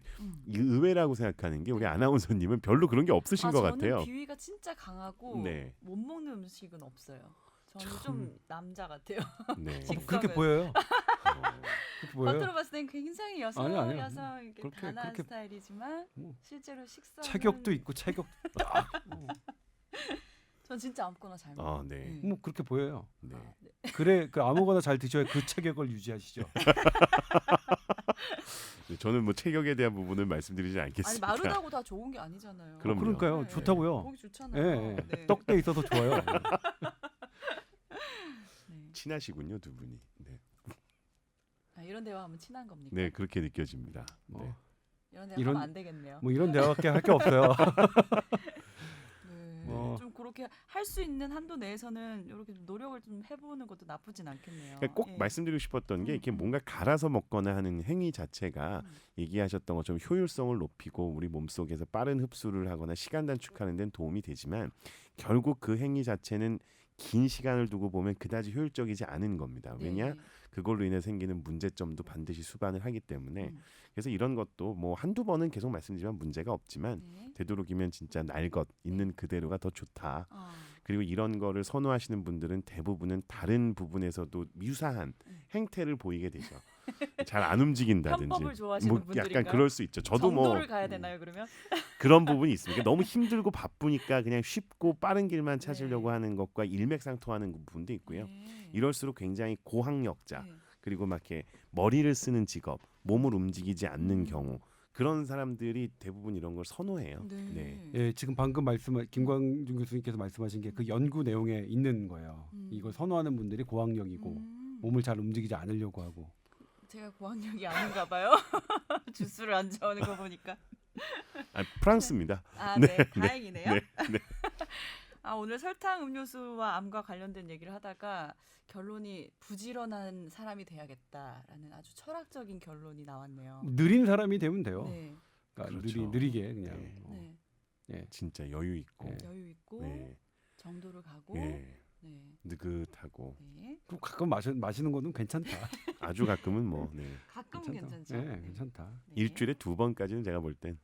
의외라고 생각하는 게 우리 아나운서님은 별로 그런 게 없으신 것 같아요. 저는 비위가 진짜 강하고 네. 못 먹는 음식은 없어요. 저는 참. 좀 남자 같아요. 네. 그렇게 직성은. 보여요. 그렇게 보여요. 겉으로 봤을 땐 굉장히 아니요. 여성 이렇게 그렇게- 단아한 그렇게- 스타일이지만 뭐. 실제로 식사 체격도 있고 체격 딱. 전 진짜 아무거나 잘 먹어요. 아, 네. 뭐 그렇게 보여요. 네. 그래 그 아무거나 잘 드셔야 그 체격을 유지하시죠. 저는 뭐 체격에 대한 부분은 말씀드리지 아니 않겠습니다. 마르다고 다 좋은 게 아니잖아요. 그럼요. 그러니까요. 네. 좋다고요. 보기 좋잖아요. 예. 네. 떡대 있어서 좋아요. 친하시군요, 두 분이. 네, 아, 이런 대화하면 친한 겁니까? 네 그렇게 느껴집니다. 뭐, 네. 이런 대화 이런- 하면 안 되겠네요. 뭐 이런 대화밖에 할 게 없어요. 네. 뭐. 좀 그렇게 할 수 있는 한도 내에서는 이렇게 좀 노력을 좀 해보는 것도 나쁘진 않겠네요. 그러니까 꼭 예. 말씀드리고 싶었던 게 이렇게 음. 뭔가 갈아서 먹거나 하는 행위 자체가 음. 얘기하셨던 것처럼 효율성을 높이고 우리 몸속에서 빠른 흡수를 하거나 시간 단축하는 데는 도움이 되지만 결국 그 행위 자체는 긴 시간을 두고 보면 그다지 효율적이지 않은 겁니다. 왜냐? 네. 그걸로 인해 생기는 문제점도 반드시 수반을 하기 때문에 음. 그래서 이런 것도 뭐 한두 번은 계속 말씀드리지만 문제가 없지만 네. 되도록이면 진짜 날 것 있는 그대로가 더 좋다. 아, 그리고 이런 거를 선호하시는 분들은 대부분은 다른 부분에서도 유사한 행태를 보이게 되죠. 잘 안 움직인다든지. 편법을 좋아하시는 뭐 분들인가요? 약간 그럴 수 있죠. 저도 뭐 정도를 가야 되나요 그러면? 그런 부분이 있습니다. 너무 힘들고 바쁘니까 그냥 쉽고 빠른 길만 찾으려고 네. 하는 것과 일맥상통하는 부분도 있고요. 네. 이럴수록 굉장히 고학력자 네. 그리고 막 이렇게 머리를 쓰는 직업, 몸을 움직이지 않는 음. 경우 그런 사람들이 대부분 이런 걸 선호해요. 네. 예, 지금 방금 김광준 교수님께서 말씀하신 게 그 연구 내용에 있는 거예요. 이걸 선호하는 분들이 고학력이고 몸을 잘 움직이지 않으려고 하고. 제가 고학력이 아닌가 봐요. 주스를 안 좋아하는 거 보니까. 아, 프랑스입니다. 아, 네, 다행이네요. 네, 아, 오늘 설탕 음료수와 암과 관련된 얘기를 하다가 결론이 부지런한 사람이 돼야겠다라는 아주 철학적인 결론이 나왔네요. 느린 사람이 되면 돼요. 네, 그러니까 그렇죠. 느리게 그냥. 네. 네. 예. 진짜 여유 있고, 네. 여유 있고 네, 정도를 가고, 네, 네, 느긋하고 네. 그 가끔 마시는 거는 괜찮다. 아주 가끔은 뭐 네. 가끔은 괜찮죠. 예, 네. 괜찮다. 네. 일주일에 2번까지는 제가 볼 땐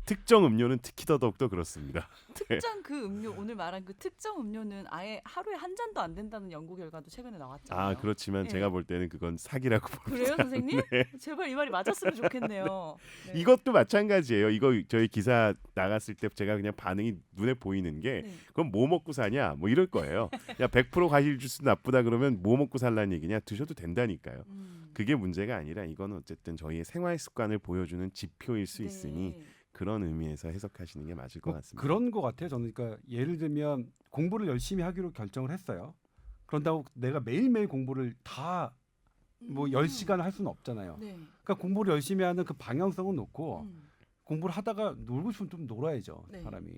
특정 음료는 특히 더더욱더 그렇습니다. 특정 그 음료 오늘 말한 그 특정 음료는 아예 하루에 한 잔도 안 된다는 연구 결과도 최근에 나왔잖아요. 아 그렇지만 네. 제가 볼 때는 그건 사기라고 봅니다. 그래요, 선생님? 제발 이 말이 맞았으면 좋겠네요. 네. 이것도 마찬가지예요. 이거 저희 기사 나갔을 때 제가 그냥 반응이 눈에 보이는 게 네. 그럼 뭐 먹고 사냐 뭐 이럴 거예요. 야 100% 과일 주스 나쁘다 그러면 뭐 먹고 살라는 얘기냐? 드셔도 된다니까요. 그게 문제가 아니라 이거는 어쨌든 저희의 생활 습관을 보여주는 지표일 수 있으니 네. 그런 의미에서 해석하시는 게 맞을 것 같습니다. 그런 거 같아요. 저는 그러니까 예를 들면 공부를 열심히 하기로 결정을 했어요. 그런다고 내가 매일매일 공부를 다 뭐 10시간 할 수는 없잖아요. 네. 그러니까 공부를 열심히 하는 그 방향성은 놓고 음. 공부를 하다가 놀고 싶으면 좀 놀아야죠. 네. 사람이.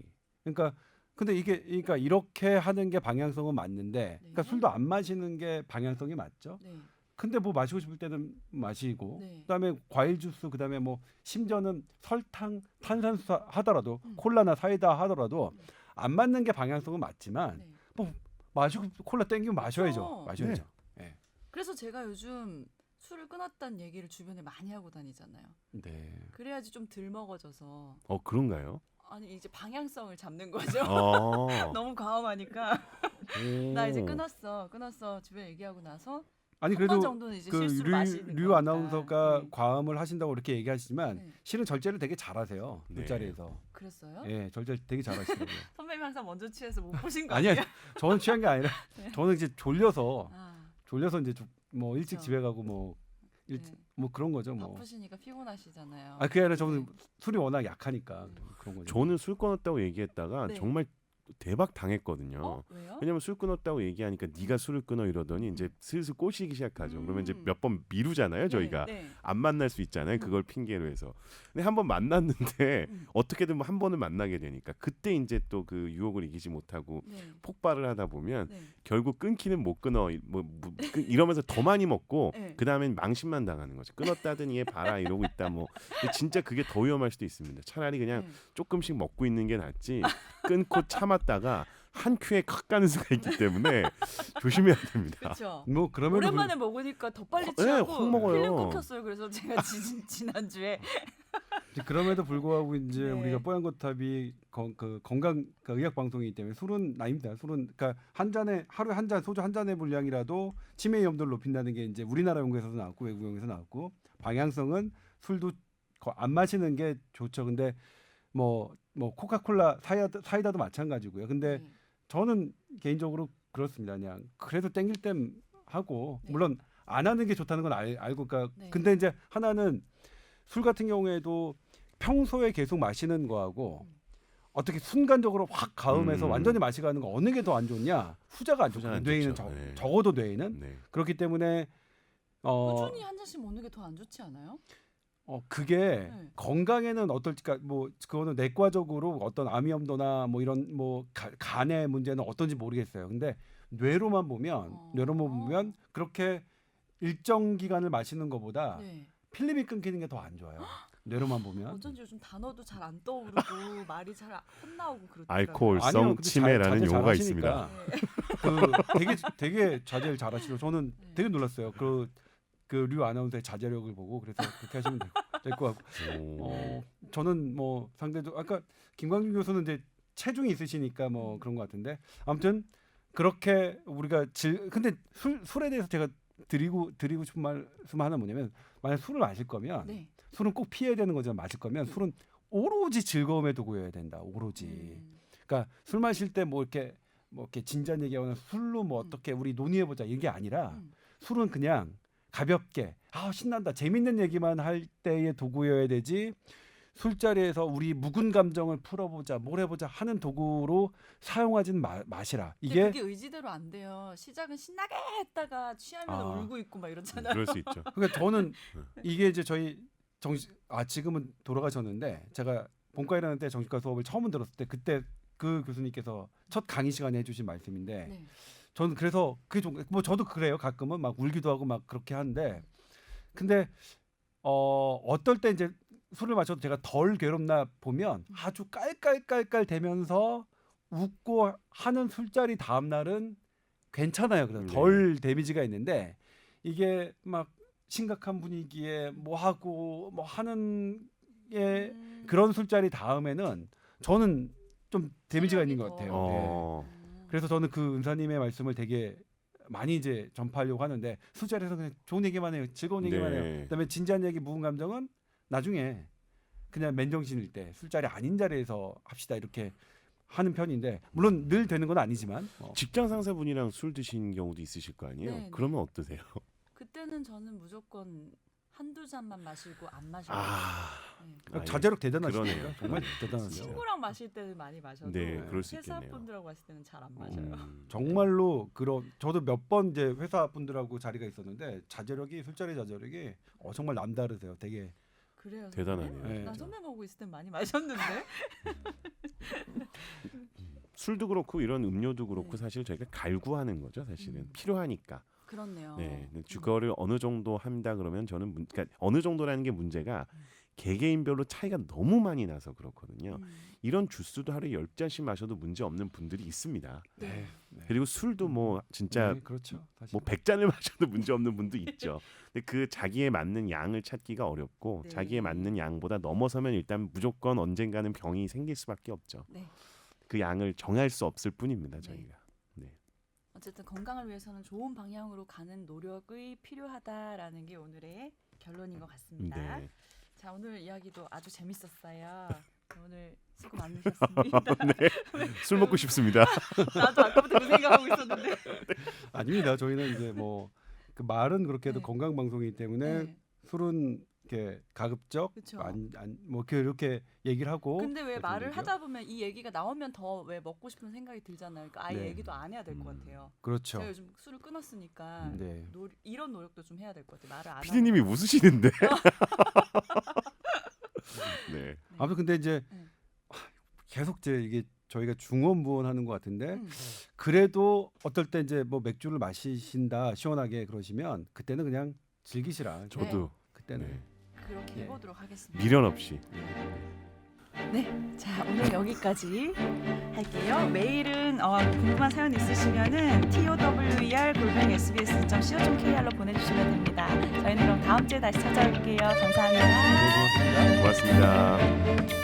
그러니까 근데 이게 그러니까 이렇게 하는 게 방향성은 맞는데 그러니까 네. 술도 안 마시는 게 방향성이 맞죠. 네. 근데 뭐 마시고 싶을 때는 마시고 네. 그다음에 과일 주스 그다음에 뭐 심지어는 설탕 탄산수 하더라도 음. 콜라나 사이다 하더라도 안 맞는 게 방향성은 맞지만 네. 뭐 마시고 콜라 땡기면 마셔야죠. 그렇죠. 마셔야죠. 그래서 제가 요즘 술을 끊었다는 얘기를 주변에 많이 하고 다니잖아요. 네. 그래야지 좀 덜 먹어져서 그런가요? 아니 이제 방향성을 잡는 거죠. 너무 과음하니까 나 이제 끊었어 주변에 얘기하고 나서 아니 한 번 그래도 정도는 이제 그 실수를 마시는 류 거니까. 아나운서가 네. 과음을 하신다고 그렇게 얘기하시지만 네. 실은 절제를 되게 잘하세요. 네. 술자리에서. 그랬어요? 예, 절제 되게 잘하시더라고요. 선배님 항상 먼저 취해서 못 보신 거 아니야, 아니에요? 저는 취한 게 아니라 네. 저는 이제 졸려서 이제 뭐 일찍 그렇죠. 집에 가고 뭐 네. 뭐 그런 거죠 뭐. 바쁘시니까 피곤하시잖아요. 아 그게 아니라 저는 네. 술이 워낙 약하니까 그런 거죠. 저는 술 끊었다고 얘기했다가 네. 정말 대박 당했거든요. 왜요? 왜냐면 술 끊었다고 얘기하니까 네가 술을 끊어 이러더니 이제 슬슬 꼬시기 시작하죠. 그러면 이제 몇 번 미루잖아요, 저희가. 네. 안 만날 수 있잖아요. 그걸 핑계로 해서. 근데 한 번 만났는데 어떻게든 뭐 한 번은 만나게 되니까 그때 이제 또 그 유혹을 이기지 못하고 네. 폭발을 하다 보면 네. 결국 끊기는 못 끊어 이러면서 더 많이 먹고 네. 그 다음엔 망신만 당하는 거죠. 끊었다더니 얘 봐라 이러고 있다 뭐. 근데 진짜 그게 더 위험할 수도 있습니다. 차라리 그냥 네. 조금씩 먹고 있는 게 낫지 끊고 참았다가 한 큐에 칵 가는 수가 있기 때문에 조심해야 됩니다. 그렇죠. 뭐 그러면 오랜만에 먹으니까 더 빨리 네, 취하고 확 먹어요. 필름 끊겼어요. 그래서 제가 지난주에 그럼에도 불구하고 이제 네. 우리가 뽀얀거탑이 그 건강 그 의학 방송이기 때문에 술은 아닙니다. 술은 그러니까 한 잔에 하루에 한 잔 소주 한 잔의 분량이라도 치매 위험도를 높인다는 게 이제 우리나라 연구에서도 나왔고 외국 연구에서 나왔고 방향성은 술도 안 마시는 게 좋죠. 근데 뭐 코카콜라 사이다도 마찬가지고요. 근데 네. 저는 개인적으로 그렇습니다. 그냥 그래도 땡길 땐 하고 네. 물론 안 하는 게 좋다는 건 알고 그러니까 네. 근데 이제 하나는 술 같은 경우에도 평소에 계속 마시는 거하고 어떻게 순간적으로 확 가음해서 음. 완전히 맛이 가는 거 어느 게 더 안 좋냐? 후자가 안 좋고 후자가 안 뇌에는 좋죠. 네. 적어도 뇌에는 네. 그렇기 때문에 꾸준히 한 잔씩 먹는 게 더 안 좋지 않아요? 그게 네. 건강에는 어떨지까 뭐 그거는 내과적으로 어떤 암위험도나 뭐 이런 뭐 간의 문제는 어떤지 모르겠어요. 근데 뇌로만 보면 그렇게 일정 기간을 마시는 것보다 네. 필름이 끊기는 게 더 안 좋아요. 뇌로만 보면. 어쩐지 요즘 단어도 잘 안 떠오르고 말이 잘 안 나오고 그렇더라고요. 알코올성 아니요, 근데 치매라는 자제 용어가 잘하시니까. 있습니다. 그 되게 자제를 잘하시죠. 저는 네. 되게 놀랐어요. 그류 아나운서의 자제력을 보고 그래서 그렇게 하시면 될 것 같고. 오. 저는 뭐 상대적으로 아까 김광준 교수는 이제 체중이 있으시니까 뭐 그런 것 같은데 아무튼 그렇게 우리가 근데 술에 대해서 제가 드리고 싶은 말씀 하나 뭐냐면 만약 술을 마실 거면 네. 술은 꼭 피해야 되는 거지만 마실 거면 술은 오로지 즐거움에 도구여야 된다. 오로지. 그러니까 술 마실 때 뭐 이렇게 진지한 얘기하거나 술로 뭐 어떻게 우리 논의해 보자 이게 아니라 술은 그냥 가볍게 신난다 재밌는 얘기만 할 때의 도구여야 되지 술자리에서 우리 묵은 감정을 풀어보자 뭘 해보자 하는 도구로 사용하진 마시라. 근데 그게 의지대로 안 돼요. 시작은 신나게 했다가 취하면 울고 있고 막 이러잖아요. 그럴 수 있죠. 그러니까 저는 이게 이제 저희 지금은 돌아가셨는데 제가 본과 일하는 때 정신과 수업을 처음 들었을 때 그때 그 교수님께서 첫 강의 시간에 해주신 말씀인데 네. 저는 그래서 그게 뭐 저도 그래요. 가끔은 막 울기도 하고 막 그렇게 하는데 근데 어떨 때 이제 술을 마셔도 제가 덜 괴롭나 보면 아주 깔깔깔깔 대면서 웃고 하는 술자리 다음 날은 괜찮아요. 그래서 덜 데미지가 있는데 이게 막 심각한 분위기에 뭐 하고 뭐 하는 게 그런 술자리 다음에는 저는 좀 데미지가 있는 것 같아요. 네. 그래서 저는 그 은사님의 말씀을 되게 많이 이제 전파하려고 하는데 술자리에서 그냥 좋은 얘기만 해요. 즐거운 얘기만 해요. 그다음에 진지한 얘기 묵은 감정은 나중에 그냥 맨정신일 때 술자리 아닌 자리에서 합시다 이렇게 하는 편인데 물론 늘 되는 건 아니지만 직장 상사분이랑 술 드신 경우도 있으실 거 아니에요? 네, 그러면 어떠세요? 그때는 저는 무조건 한두 잔만 마시고 안 마셔요. 네. 자제력 대단하시네요. 그러네요. 정말 대단하세요. 친구랑 마실 때는 많이 마셔도 네, 그럴 수 회사 있겠네요. 분들하고 마실 때는 잘 안 마셔요. 정말로 저도 몇 번 이제 회사 분들하고 자리가 있었는데 술자리 자제력이 정말 남다르세요. 되게 그래요. 대단하네요. 네. 난 선배 보고 있을 땐 많이 마셨는데. 술도 그렇고 이런 음료도 그렇고 네. 사실 저희가 갈구하는 거죠. 사실은 필요하니까. 그렇네요. 네, 근데 그거를 어느 정도 한다 그러면 저는 그러니까 어느 정도라는 게 문제가 개개인별로 차이가 너무 많이 나서 그렇거든요. 이런 주스도 하루에 10잔씩 마셔도 문제 없는 분들이 있습니다. 네. 그리고 술도 뭐 진짜 그렇죠. 사실. 뭐 100잔을 마셔도 문제 없는 분도 있죠. 근데 그 자기에 맞는 양을 찾기가 어렵고 네. 자기에 맞는 양보다 넘어서면 일단 무조건 언젠가는 병이 생길 수밖에 없죠. 네. 그 양을 정할 수 없을 뿐입니다. 저희가. 어쨌든 건강을 위해서는 좋은 방향으로 가는 노력이 필요하다라는 게 오늘의 결론인 것 같습니다. 네. 자, 오늘 이야기도 아주 재밌었어요. 오늘 수고 많으셨습니다. 술 먹고 싶습니다. 나도 아까부터 그 생각하고 있었는데. 아닙니다. 저희는 이제 뭐 그 말은 그렇게 해도 네. 건강 방송이기 때문에 네. 술은 이렇게 가급적 그쵸. 뭐 이렇게 얘기를 하고. 근데 왜 말을 얘기요? 하다 보면 이 얘기가 나오면 더 왜 먹고 싶은 생각이 들잖아요. 그러니까 아예 네. 얘기도 안 해야 될 것 같아요. 그렇죠. 제가 요즘 술을 끊었으니까 네. 이런 노력도 좀 해야 될 것 같아요. 말을 안 피디님이 하면. 웃으시는데. 네. 아무튼 근데 이제 네. 계속 이게 저희가 중언부언하는 것 같은데 음. 그래도 어떨 때 이제 뭐 맥주를 마시신다 시원하게 그러시면 그때는 그냥 즐기시라. 저도 그때는. 네. 그렇게 네. 해보도록 하겠습니다. 미련 없이. 네, 자 오늘 여기까지 할게요. 메일은 궁금한 사연 있으시면은 tower@sbs.co.kr로 보내주시면 됩니다. 저희는 그럼 다음 주에 다시 찾아올게요. 감사합니다. 네, 고맙습니다. 고맙습니다.